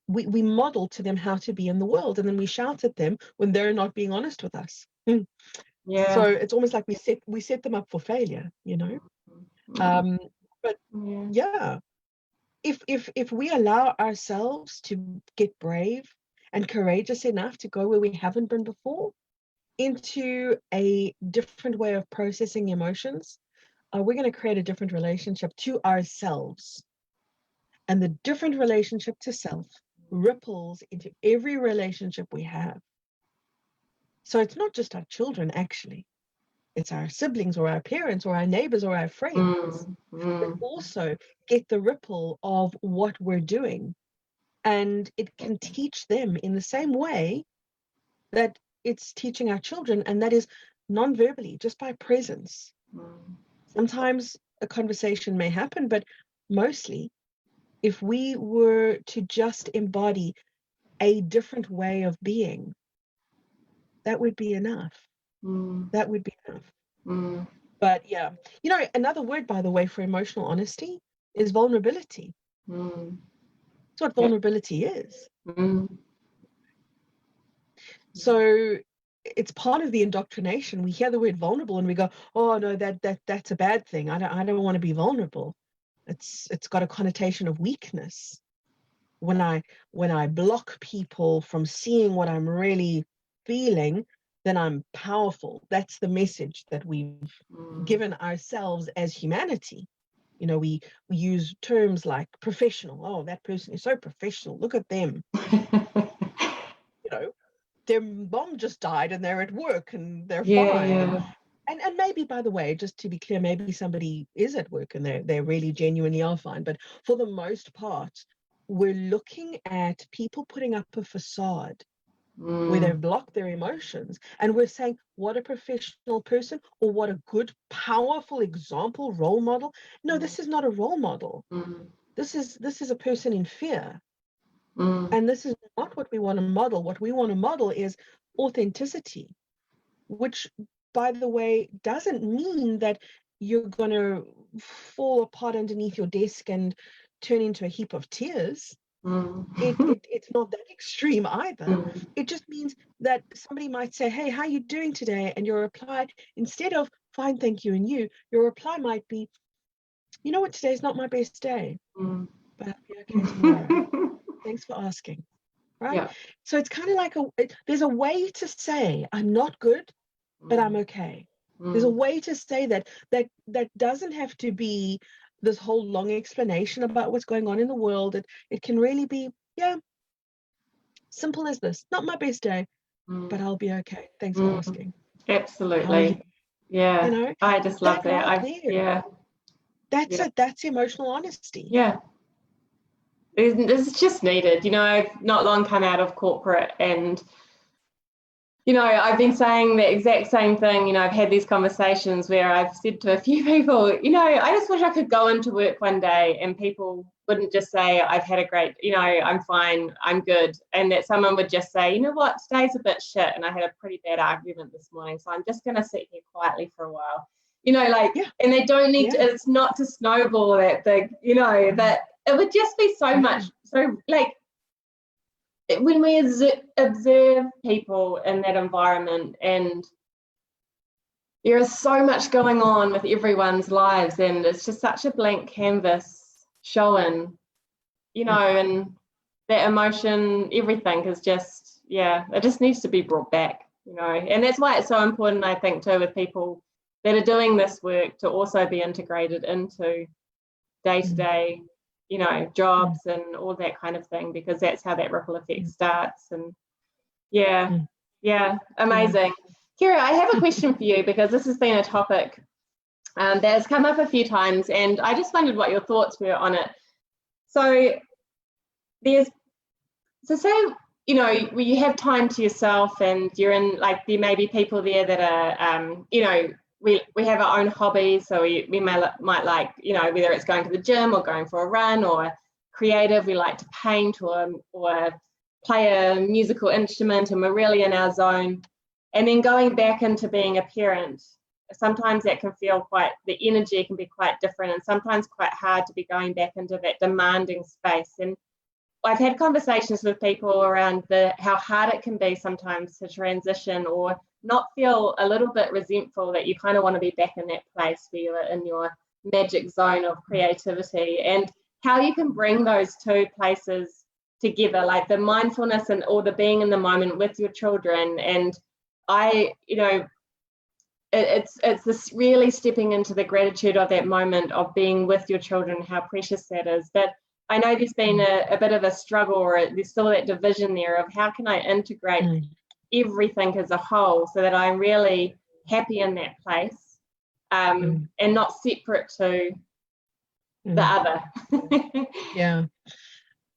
we model to them how to be in the world, and then we shout at them when they're not being honest with us. So it's almost like we set them up for failure, you know. But if we allow ourselves to get brave and courageous enough to go where we haven't been before, into a different way of processing emotions, we're going to create a different relationship to ourselves. And the different relationship to self ripples into every relationship we have. So it's not just our children, actually. It's our siblings or our parents or our neighbors or our friends. But also get the ripple of what we're doing. And it can teach them in the same way that it's teaching our children, and that is non-verbally, just by presence. Sometimes a conversation may happen, but mostly, if we were to just embody a different way of being, that would be enough. That would be enough. But yeah, you know, another word, by the way, for emotional honesty is vulnerability. That's what vulnerability is. Mm. So it's part of the indoctrination. We hear the word vulnerable and we go, oh no, that's a bad thing. I don't want to be vulnerable. It's got a connotation of weakness. When I block people from seeing what I'm really feeling, then I'm powerful. That's the message that we've given ourselves as humanity. You know, we use terms like professional. Oh, that person is so professional. Look at them. You know, their mom just died and they're at work and they're fine. And maybe, by the way, just to be clear, maybe somebody is at work and they're really genuinely are fine. But for the most part, we're looking at people putting up a facade where they've blocked their emotions, and we're saying, what a professional person, or what a good, powerful example, role model. No, this is not a role model. This is a person in fear. And this is not what we want to model. What we want to model is authenticity, which, by the way, doesn't mean that you're going to fall apart underneath your desk and turn into a heap of tears. It's not that extreme either. It just means that somebody might say, hey, how are you doing today? And your reply, instead of fine, thank you, and you, your reply might be, you know what, today's not my best day, but I'll be okay tomorrow. Thanks for asking. Right? Yeah. So it's kind of like there's a way to say, I'm not good, but I'm okay. There's a way to say that doesn't have to be this whole long explanation about what's going on in the world. It can really be, simple as this. Not my best day, but I'll be okay. Thanks for asking. Absolutely. Yeah. You know, I just love that. Right there. That's emotional honesty. Yeah. It's just needed. You know, I've not long come out of corporate, and you know, I've been saying the exact same thing. You know, I've had these conversations where I've said to a few people, you know, I just wish I could go into work one day and people wouldn't just say, I've had a great, you know, I'm fine, I'm good. And that someone would just say, you know what, today's a bit shit and I had a pretty bad argument this morning, so I'm just going to sit here quietly for a while. You know, like, and they don't need to, it's not to snowball that big, you know, that it would just be so much, so like, when we observe people in that environment, and there is so much going on with everyone's lives, and it's just such a blank canvas showing, you know, and that emotion, everything is just, it just needs to be brought back, you know. And that's why it's so important, I think, too, with people that are doing this work to also be integrated into day-to-day you know, jobs and all that kind of thing, because that's how that ripple effect starts. And amazing. Kerry, I have a question for you, because this has been a topic that has come up a few times, and I just wondered what your thoughts were on it. So say, you know, you have time to yourself and you're in, like, there may be people there that are, you know, we have our own hobbies, so we might like, you know, whether it's going to the gym or going for a run, or creative, we like to paint or play a musical instrument, and we're really in our zone. And then going back into being a parent, sometimes that can feel quite, the energy can be quite different, and sometimes quite hard to be going back into that demanding space. And I've had conversations with people around how hard it can be sometimes to transition, or not feel a little bit resentful that you kind of want to be back in that place where you're in your magic zone of creativity, and how you can bring those two places together, like the mindfulness or the being in the moment with your children. And you know, it's this really stepping into the gratitude of that moment of being with your children, how precious that is. But I know there's been a bit of a struggle, or there's still that division there of how can I integrate everything as a whole so that I'm really happy in that place, and not separate to the other.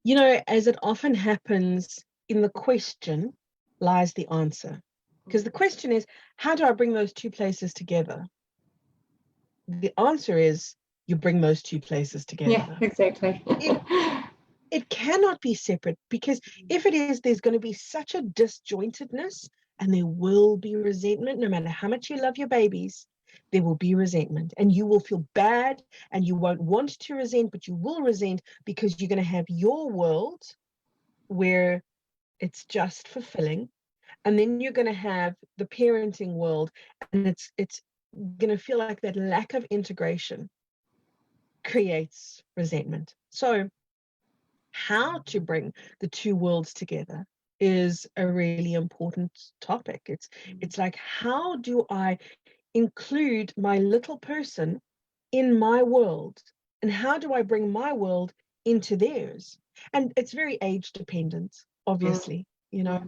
You know, as it often happens, in the question lies the answer. Because the question is, how do I bring those two places together? The answer is, you bring those two places together. Yeah, exactly. It cannot be separate, because if it is, there's going to be such a disjointedness, and there will be resentment no matter how much you love your babies. there will be resentment, and you will feel bad, and you won't want to resent, but you will resent because you're going to have your world where it's just fulfilling, and then you're going to have the parenting world, and it's going to feel like that lack of integration creates resentment. So how to bring the two worlds together is a really important topic. It's like, how do I include my little person in my world, and how do I bring my world into theirs? And it's very age dependent, obviously. You know,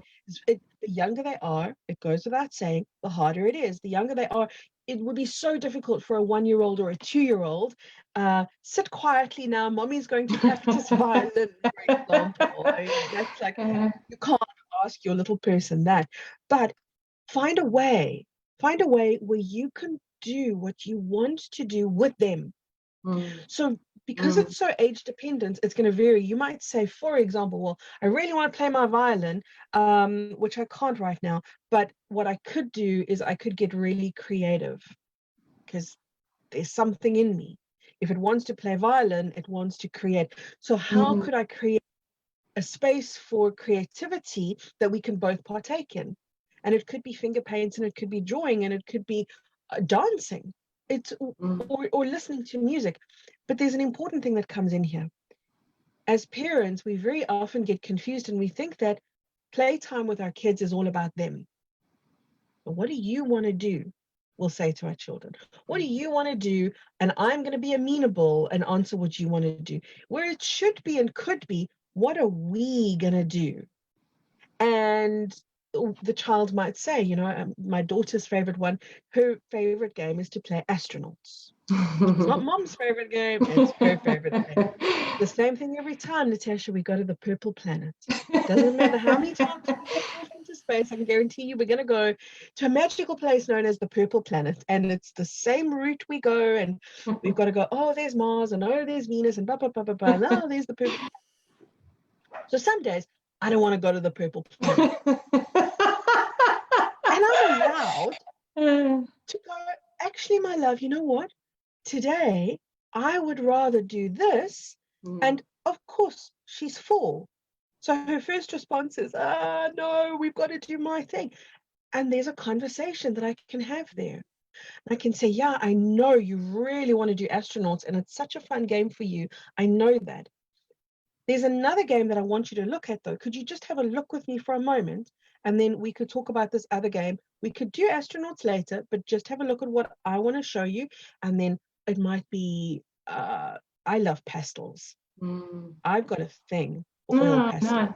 the younger they are, it goes without saying, the harder it is. The younger they are, it would be so difficult for a 1-year-old or a 2-year-old. Sit quietly now, mommy's going to practice violin, for example. I mean, that's like, you can't ask your little person that. But find a way where you can do what you want to do with them. So because it's so age dependent, it's going to vary. You might say, for example, well, I really want to play my violin, which I can't right now, but what I could do is I could get really creative, because there's something in me. If it wants to play violin, it wants to create. So how could I create a space for creativity that we can both partake in? And it could be finger paints, and it could be drawing, and it could be dancing, or listening to music. But there's an important thing that comes in here. As parents, we very often get confused, and we think that playtime with our kids is all about them. But what do you want to do? We'll say to our children, what do you want to do? And I'm going to be amenable and answer what you want to do. Where it should be and could be, what are we going to do? And the child might say, you know, my daughter's favorite one, her favorite game is to play astronauts. It's not mom's favorite game, it's her favorite game. The same thing every time, Natasha, we go to the purple planet. Doesn't matter how many times we look off into space, I can guarantee you we're going to go to a magical place known as the purple planet. And it's the same route we go, and we've got to go, oh, there's Mars, and oh, there's Venus, and blah, blah, blah, blah, blah, and oh, there's the purple planet. So some days, I don't want to go to the purple planet. And I'm allowed to go, actually, my love, you know what? Today, I would rather do this. And of course, she's 4. So her first response is, no, we've got to do my thing. And there's a conversation that I can have there. I can say, yeah, I know you really want to do astronauts, and it's such a fun game for you. I know that. There's another game that I want you to look at, though. Could you just have a look with me for a moment? And then we could talk about this other game. We could do astronauts later, but just have a look at what I want to show you. And then it might be, I love pastels. I've got a thing for oil pastels. Nice.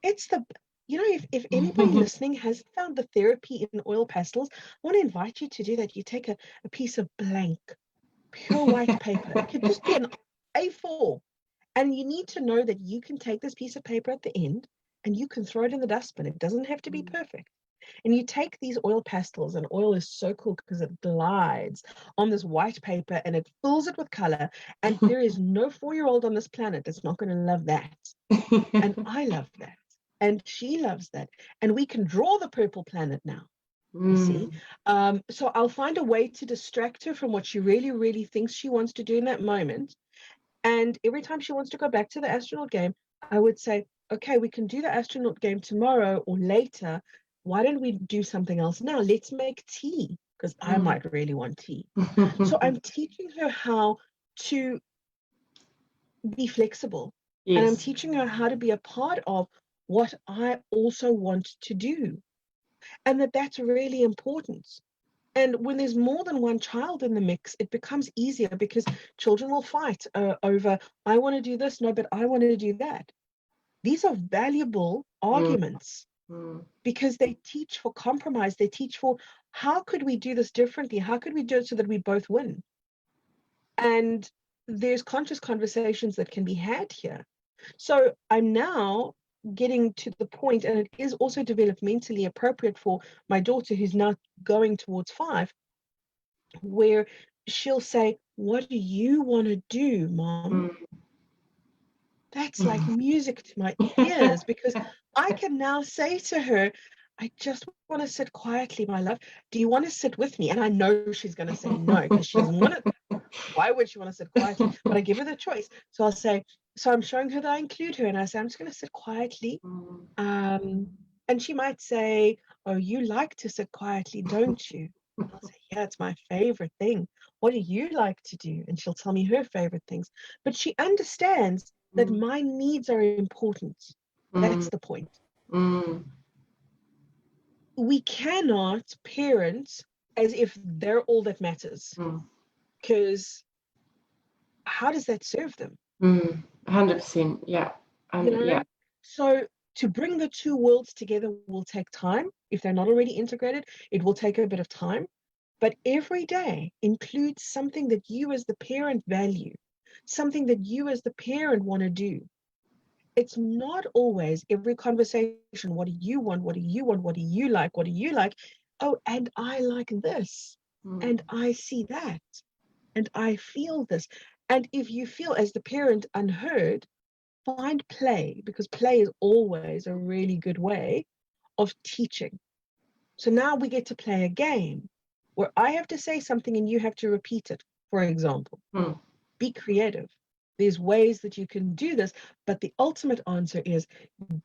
It's the, you know, if anybody listening has found the therapy in oil pastels, I want to invite you to do that. You take a piece of blank, pure white paper. It could just be an A4. And you need to know that you can take this piece of paper at the end and you can throw it in the dustbin. It doesn't have to be perfect. And you take these oil pastels, and oil is so cool because it glides on this white paper and it fills it with color. And there is no 4-year-old on this planet that's not going to love that. And I love that. And she loves that. And we can draw the purple planet now. You see? So I'll find a way to distract her from what she really, really thinks she wants to do in that moment. And every time she wants to go back to the astronaut game, I would say, okay, we can do the astronaut game tomorrow or later. Why don't we do something else now? Let's make tea, because I might really want tea. So I'm teaching her how to be flexible. Yes. And I'm teaching her how to be a part of what I also want to do. And that's really important. And when there's more than one child in the mix, it becomes easier, because children will fight over, I want to do this, no, but I want to do that. These are valuable arguments because they teach for compromise. They teach for, how could we do this differently? How could we do it so that we both win? And there's conscious conversations that can be had here. So I'm now getting to the point, and it is also developmentally appropriate for my daughter, who's now going towards 5, where she'll say, what do you want to do, Mom? That's like music to my ears, because I can now say to her, I just want to sit quietly, my love. Do you want to sit with me? And I know she's going to say no, because she doesn't want to. Why would she want to sit quietly? But I give her the choice. So I'll say, so I'm showing her that I include her, and I say, I'm just going to sit quietly. And she might say, oh, you like to sit quietly, don't you? And I'll say, yeah, it's my favorite thing. What do you like to do? And she'll tell me her favorite things. But she understands that my needs are important. That's the point. We cannot parent as if they're all that matters, because how does that serve them? 100%. Yeah. Yeah. So to bring the two worlds together will take time. If they're not already integrated, it will take a bit of time. But every day includes something that you as the parent value, something that you as the parent want to do. It's not always every conversation, what do you want? What do you want? What do you like? What do you like? Oh, and I like this. And I see that. And I feel this. And if you feel as the parent unheard, find play, because play is always a really good way of teaching. So now we get to play a game where I have to say something and you have to repeat it, for example. Be creative. There's ways that you can do this, but the ultimate answer is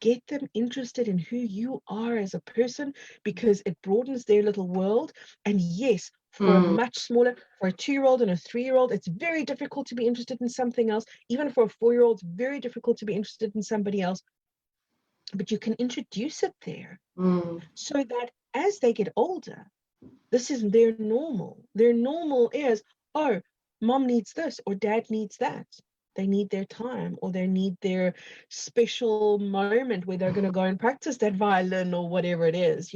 get them interested in who you are as a person, because it broadens their little world. And yes, for a much smaller, for a 2-year-old and a 3-year-old, it's very difficult to be interested in something else. Even for a 4-year-old, it's very difficult to be interested in somebody else. But you can introduce it there so that as they get older, this is their normal. Their normal is, oh, mom needs this or dad needs that. They need their time, or they need their special moment where they're going to go and practice that violin or whatever it is,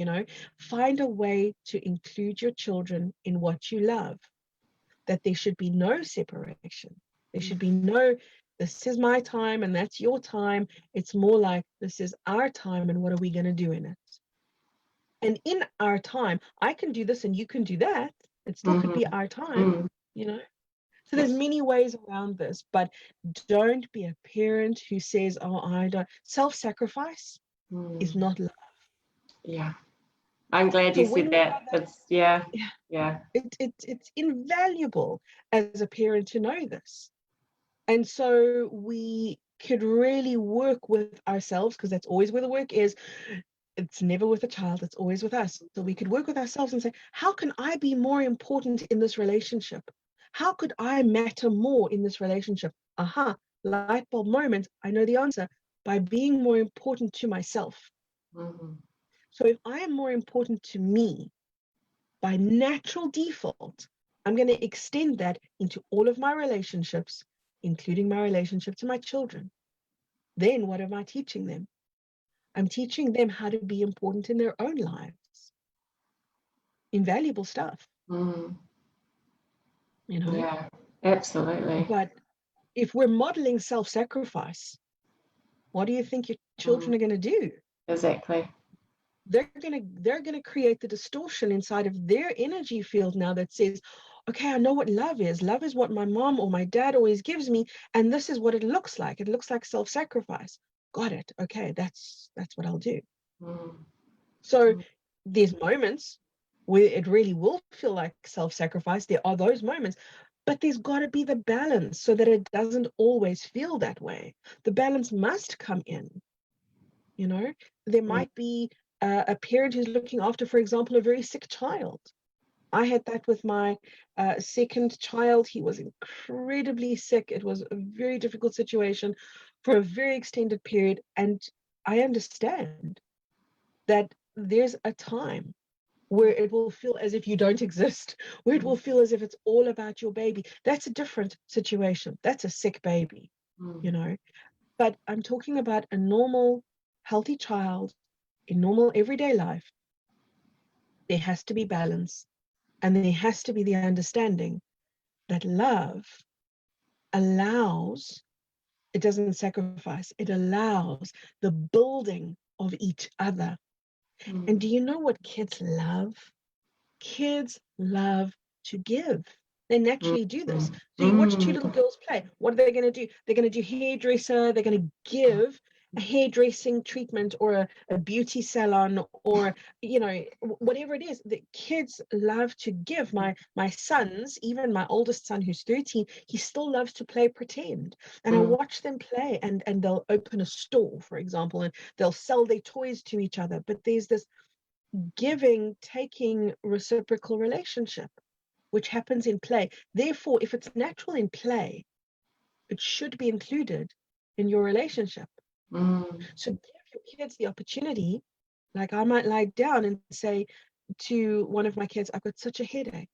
Find a way to include your children in what you love, that there should be no separation. There should be no, this is my time and that's your time. It's more like, this is our time and what are we going to do in it? And in our time, I can do this and you can do that. It still could be our time, So there's many ways around this, but don't be a parent who says, oh, I don't. Self-sacrifice is not love. Yeah. I'm glad you said that. It's, yeah. It's invaluable as a parent to know this. And so we could really work with ourselves, because that's always where the work is. It's never with a child, it's always with us. So we could work with ourselves and say, how can I be more important in this relationship? How could I matter more in this relationship? Aha, light bulb moment. I know the answer: by being more important to myself. So if I am more important to me, by natural default, I'm going to extend that into all of my relationships, including my relationship to my children. Then what am I teaching them? I'm teaching them how to be important in their own lives. Invaluable stuff. Yeah, absolutely. But if we're modeling self-sacrifice, what do you think your children are going to do? Exactly. They're going to create the distortion inside of their energy field now that says, okay, I know what love is. Love is what my mom or my dad always gives me, and this is what it looks like. It looks like self-sacrifice. Got it. Okay, that's what I'll do. So there's moments where it really will feel like self-sacrifice. There are those moments, but there's got to be the balance so that it doesn't always feel that way. The balance must come in. There might be a parent who's looking after, for example, a very sick child. I had that with my second child. He was incredibly sick. It was a very difficult situation for a very extended period. And I understand that there's a time where it will feel as if you don't exist, where it will feel as if it's all about your baby. That's a different situation. That's a sick baby, But I'm talking about a normal, healthy child in normal everyday life. There has to be balance, and there has to be the understanding that love allows, it doesn't sacrifice, it allows the building of each other. And do you know what kids love? Kids love to give. They naturally do this. So you watch two little girls play. What are they going to do? They're going to do hairdresser. They're going to give. a hairdressing treatment or a beauty salon, or whatever it is. The kids love to give. My sons, even my oldest son who's 13, he still loves to play pretend, and I watch them play, and they'll open a store, for example, and they'll sell their toys to each other. But there's this giving, taking, reciprocal relationship which happens in play. Therefore, if it's natural in play, it should be included in your relationship. So give your kids the opportunity. Like, I might lie down and say to one of my kids, I've got such a headache.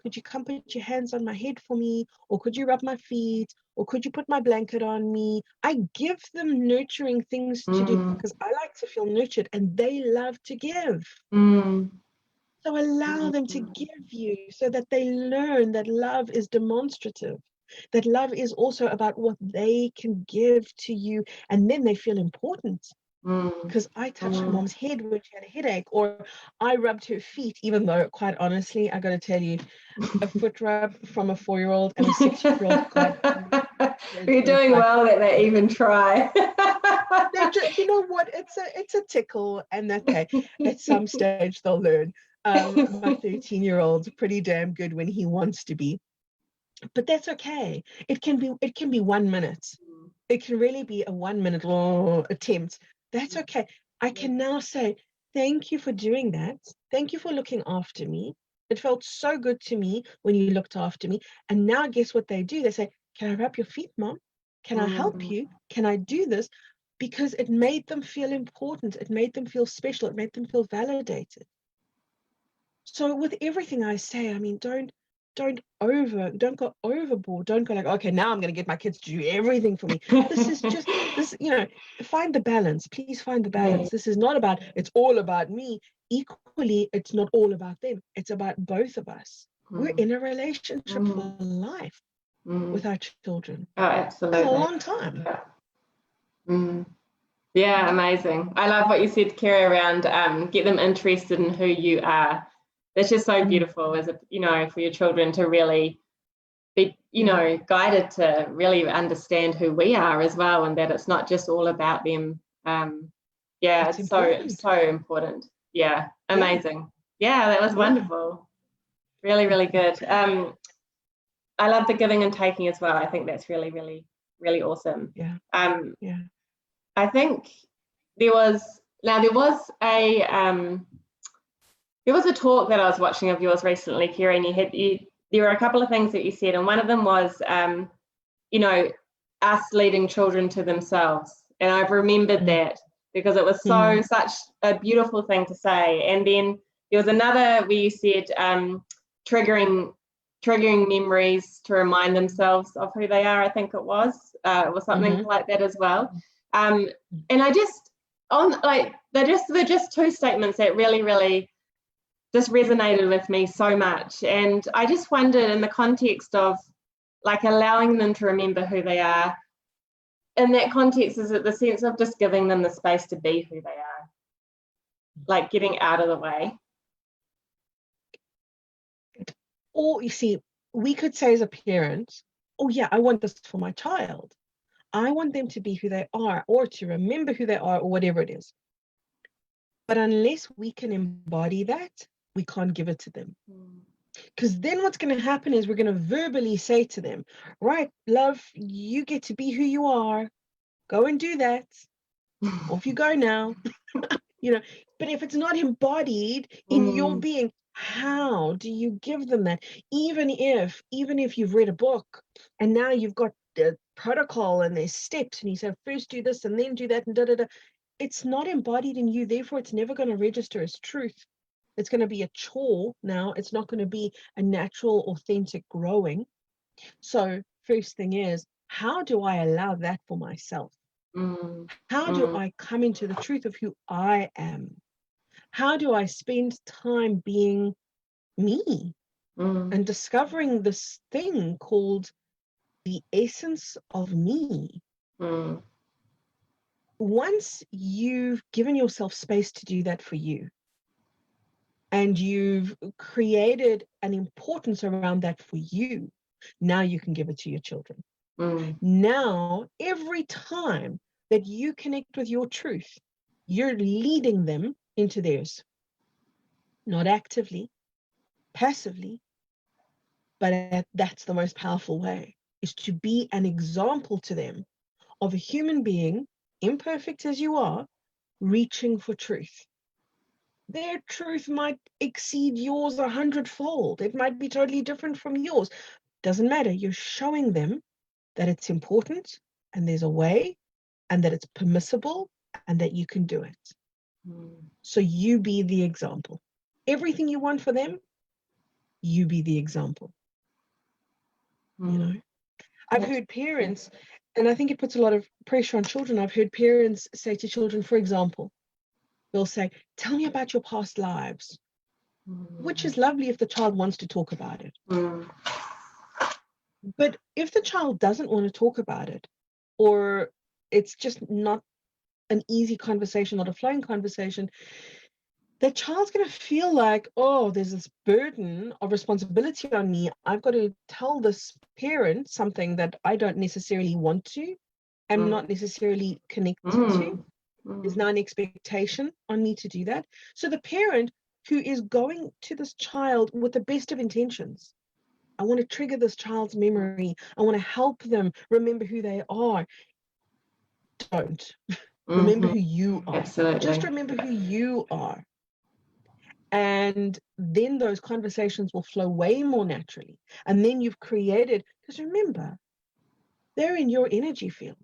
Could you come put your hands on my head for me? Or could you rub my feet? Or could you put my blanket on me? I give them nurturing things to do, because I like to feel nurtured, and they love to give. So allow them to give you, so that they learn that love is demonstrative, that love is also about what they can give to you, and then they feel important. Because I touched mom's head when she had a headache, or I rubbed her feet, even though, quite honestly, I got to tell you, a foot rub from a 4-year-old and a 6-year-old, You're doing well that they even try. You know what? It's a tickle, and okay, at some stage they'll learn. My 13-year-old's pretty damn good when he wants to be, but that's okay. It can be 1 minute. It can really be a 1 minute attempt. That's okay. I can now say, thank you for doing that. Thank you for looking after me. It felt so good to me when you looked after me. And now guess what they do? They say, can I rub your feet, Mom? Can I help you? Can I do this? Because it made them feel important. It made them feel special. It made them feel validated. So with everything I say, I mean, don't go overboard. Don't go like, okay, now I'm going to get my kids to do everything for me. This is just this, find the balance. Please find the balance. This is not about, it's all about me. Equally, it's not all about them. It's about both of us. We're in a relationship for life with our children. Oh, absolutely. For a long time. Yeah, amazing. I love what you said, Kerry, around get them interested in who you are. That's just so beautiful, as for your children to really be, guided to really understand who we are as well, and that it's not just all about them. It's so important. Yeah, amazing. Yeah, that was wonderful. Really, really good. I love the giving and taking as well. I think that's really, really, really awesome. I think there was a talk that I was watching of yours recently, Kerry, and there were a couple of things that you said, and one of them was, us leading children to themselves, and I've remembered that because it was such a beautiful thing to say. And then there was another where you said triggering memories to remind themselves of who they are. I think it was something like that as well. And I just they're just two statements that really, really just resonated with me so much. And I just wondered, in the context of like allowing them to remember who they are, in that context, is it the sense of just giving them the space to be who they are, like getting out of the way? Or, you see, we could say as a parent, oh yeah, I want this for my child. I want them to be who they are, or to remember who they are, or whatever it is. But unless we can embody that, we can't give it to them. Because then what's going to happen is we're going to verbally say to them, right, love, you get to be who you are. Go and do that. Off you go now. But if it's not embodied in your being, how do you give them that? Even if you've read a book and now you've got the protocol and there's steps, and you say, first do this and then do that, and da-da-da. It's not embodied in you, therefore it's never going to register as truth. It's going to be a chore now. It's not going to be a natural, authentic growing. So first thing is, how do I allow that for myself? How do I come into the truth of who I am? How do I spend time being me and discovering this thing called the essence of me? Once you've given yourself space to do that for you, and you've created an importance around that for you, now you can give it to your children. Now, every time that you connect with your truth, you're leading them into theirs. Not actively, passively, but that's the most powerful way, is to be an example to them of a human being, imperfect as you are, reaching for truth. Their truth might exceed yours 100-fold. It might be totally different from yours. Doesn't matter. You're showing them that it's important and there's a way and that it's permissible and that you can do it. So you be the example. Everything you want for them, you be the example. You know, I've heard parents, and I think it puts a lot of pressure on children. I've heard parents say to children, for example, they'll say, tell me about your past lives, which is lovely if the child wants to talk about it. But if the child doesn't want to talk about it, or it's just not an easy conversation, not a flowing conversation, the child's going to feel like, oh, there's this burden of responsibility on me. I've got to tell this parent something that I don't necessarily want to, am not necessarily connected to. There's now an expectation on me to do that. So the parent who is going to this child with the best of intentions, I want to trigger this child's memory, I want to help them remember who they are. Don't. Remember who you are. Absolutely. Just remember who you are. And then those conversations will flow way more naturally. And then you've created, because remember, they're in your energy field.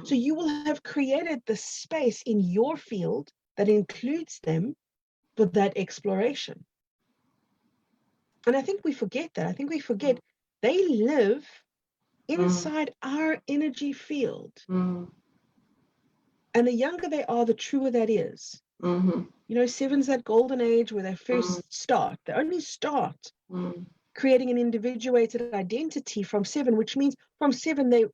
So you will have created the space in your field that includes them for that exploration. And I think we forget that. I think we forget they live inside our energy field. And the younger they are, the truer that is. You know, 7's that golden age where they first start. They only start creating an individuated identity from 7, which means from 7 they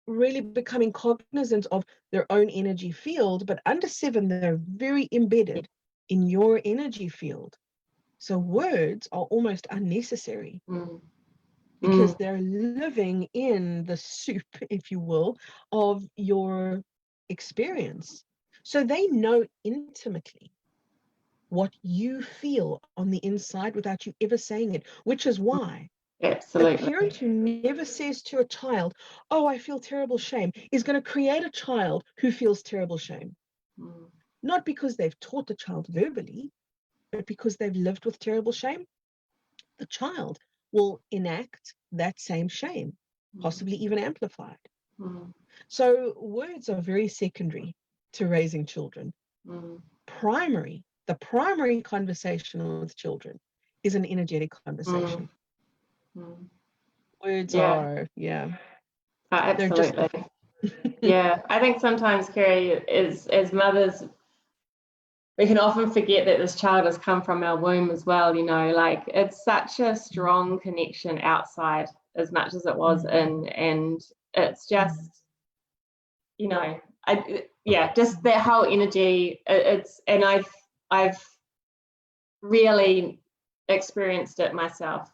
really becoming cognizant of their own energy field. But under 7, they're very embedded in your energy field. So words are almost unnecessary because they're living in the soup, if you will, of your experience. So they know intimately what you feel on the inside without you ever saying it, which is why Absolutely. a parent who never says to a child, oh, I feel terrible shame, is going to create a child who feels terrible shame. Not because they've taught the child verbally, but because they've lived with terrible shame. The child will enact that same shame, possibly even amplified. So words are very secondary to raising children. The primary conversation with children is an energetic conversation. Words are, absolutely. Yeah, I think sometimes, Kerry, as mothers, we can often forget that this child has come from our womb as well, you know, like it's such a strong connection outside as much as it was in, and it's just, you know, just that whole energy, and I've really experienced it myself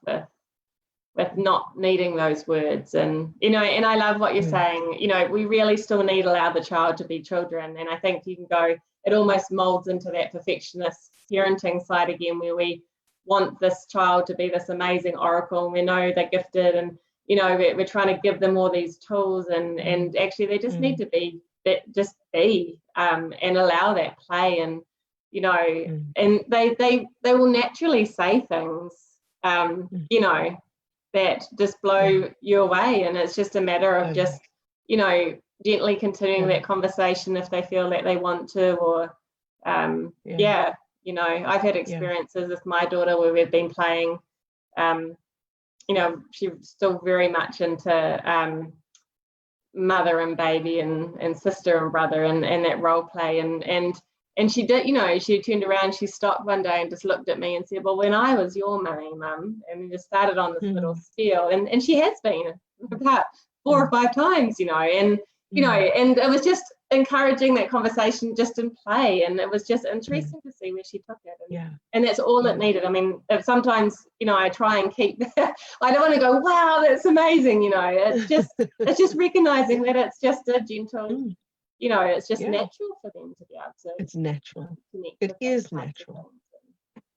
with not needing those words. And you know, and I love what you're saying, you know, we really still need to allow the child to be children. And I think you can go, it almost molds into that perfectionist parenting side again, where we want this child to be this amazing oracle, and we know they're gifted, and you know, we're trying to give them all these tools, and actually they just need to be and allow that play. And you know, and they will naturally say things you know, that just blow you away, and it's just a matter of just, you know, gently continuing that conversation if they feel that they want to, or you know, I've had experiences with my daughter where we've been playing, you know, she's still very much into mother and baby and sister and brother and that role play, and she did, you know, she turned around, she stopped one day and just looked at me and said, well, when I was your mum, and we just started on this little spiel, and she has been about 4 or 5 times, you know, and you know, and it was just encouraging that conversation just in play, and it was just interesting to see where she took it, and that's all it needed. I mean, if sometimes, you know, I try and keep I don't want to go, wow, that's amazing, you know, it's just recognizing that it's just a gentle you know, it's just Yeah. natural for them to be able to. It's natural. Connect It with is those types of natural. things.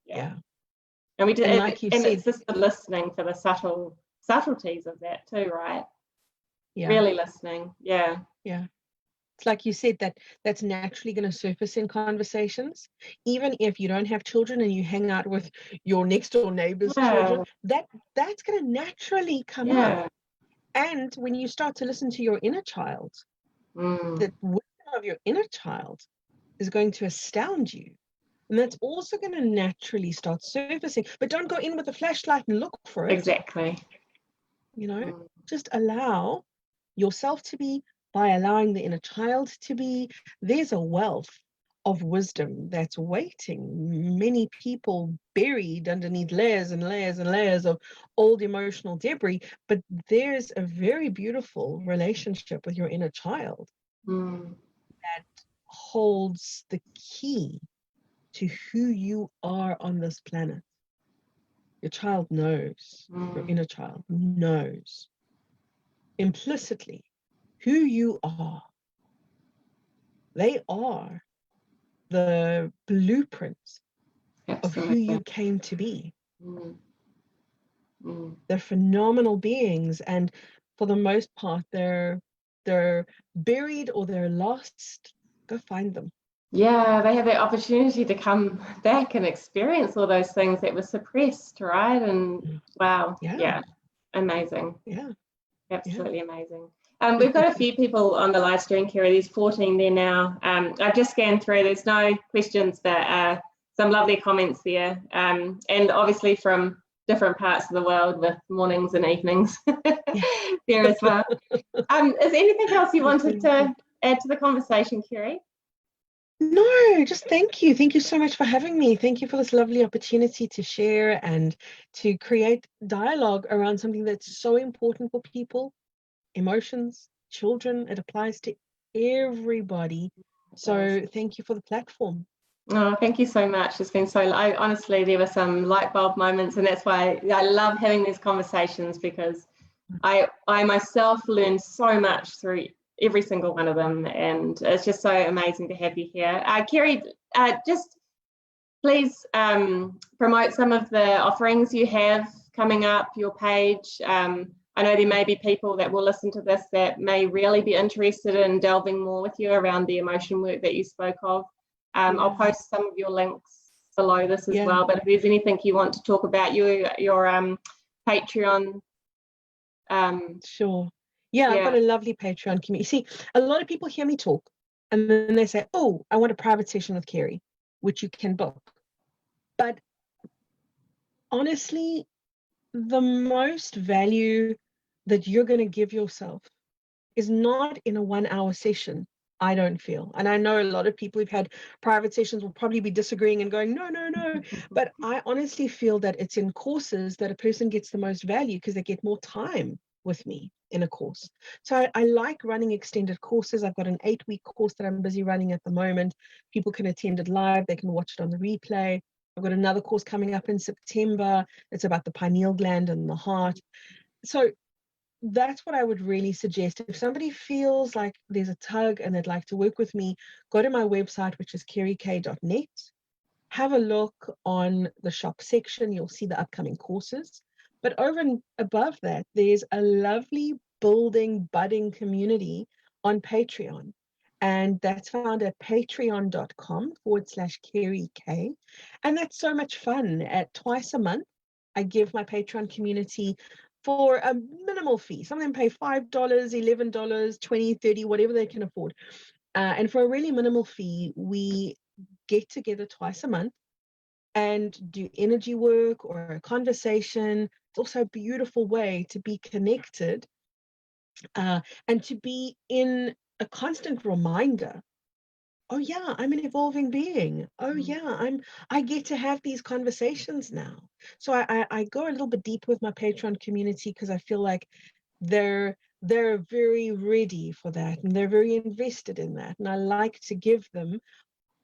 Yeah. And we do, And like you and said, it's just the listening for the subtleties of that too, right? yeah. Really listening. Yeah. Yeah. It's like you said, that's naturally going to surface in conversations. Even if you don't have children and you hang out with your next door neighbor's children, that's going to naturally come up. And when you start to listen to your inner child, the wisdom of your inner child is going to astound you. And that's also going to naturally start surfacing. But don't go in with a flashlight and look for it. Exactly. You know, just allow yourself to be, by allowing the inner child to be. There's a wealth of wisdom that's waiting. Many people buried underneath layers and layers and layers of old emotional debris, but there's a very beautiful relationship with your inner child that holds the key to who you are on this planet. Your child knows, your inner child knows implicitly who you are. They are the blueprint of who you came to be. They're phenomenal beings, and for the most part, they're buried or they're lost. Go find them. Yeah, they have the opportunity to come back and experience all those things that were suppressed, right? And wow, yeah, amazing. Yeah, absolutely amazing. We've got a few people on the live stream, Kerry. There's 14 there now. I've just scanned through. There's no questions, but some lovely comments there. And obviously from different parts of the world with mornings and evenings there as well. Is there anything else you wanted to add to the conversation, Kerry? No, just thank you. Thank you so much for having me. Thank you for this lovely opportunity to share and to create dialogue around something that's so important for people. Emotions, children, it applies to everybody. So thank you for the platform. Oh, thank you so much. It's been so, honestly, there were some light bulb moments, and that's why I love having these conversations, because I myself learned so much through every single one of them, and it's just so amazing to have you here. Kerry, just please promote some of the offerings you have coming up, your page. I know there may be people that will listen to this that may really be interested in delving more with you around the emotion work that you spoke of. I'll post some of your links below this as well, but if there's anything you want to talk about, your Patreon. Sure. I've got a lovely Patreon community. See, a lot of people hear me talk and then they say, oh, I want a private session with Kerry, which you can book. But honestly, the most value that you're going to give yourself is not in a 1 hour session, I don't feel. And I know a lot of people who've had private sessions will probably be disagreeing and going, no. But I honestly feel that it's in courses that a person gets the most value, because they get more time with me in a course. So I like running extended courses. I've got an 8-week course that I'm busy running at the moment. People can attend it live. They can watch it on the replay. I've got another course coming up in September. It's about the pineal gland and the heart. So that's what I would really suggest. If somebody feels like there's a tug and they'd like to work with me, go to my website, which is kerryk.net. Have a look on the shop section. You'll see the upcoming courses. But over and above that, there's a lovely budding community on Patreon. And that's found at patreon.com/KerryK. And that's so much fun. At twice a month, I give my Patreon community for a minimal fee. Some of them pay $5, $11, $20, $30, whatever they can afford. And for a really minimal fee, we get together twice a month and do energy work or a conversation. It's also a beautiful way to be connected and to be in a constant reminder. Oh yeah, I'm an evolving being. Oh yeah, I get to have these conversations now. So I go a little bit deeper with my Patreon community, because I feel like they're very ready for that, and they're very invested in that. And I like to give them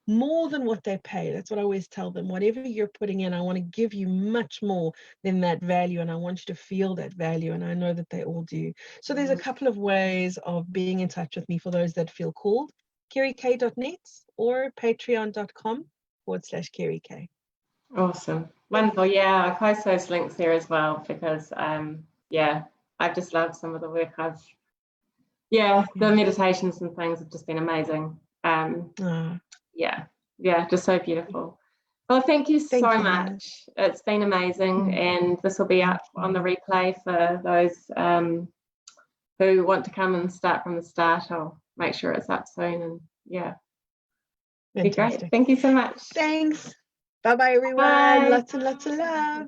more than what they pay. That's what I always tell them. Whatever you're putting in, I want to give you much more than that value, and I want you to feel that value, and I know that they all do. So there's a couple of ways of being in touch with me for those that feel called. kerryk.net or patreon.com/kerryk. Awesome. Wonderful. Yeah, I'll post those links there as well because yeah, I've just loved some of the work the meditations and things have just been amazing. Yeah, just so beautiful. Well, thank you so much. It's been amazing, and this will be up on the replay for those who want to come and start from the start. I'll make sure it's up soon, and be great. Thank you so much. Thanks. Bye-bye, everyone. Bye. Lots and lots of love.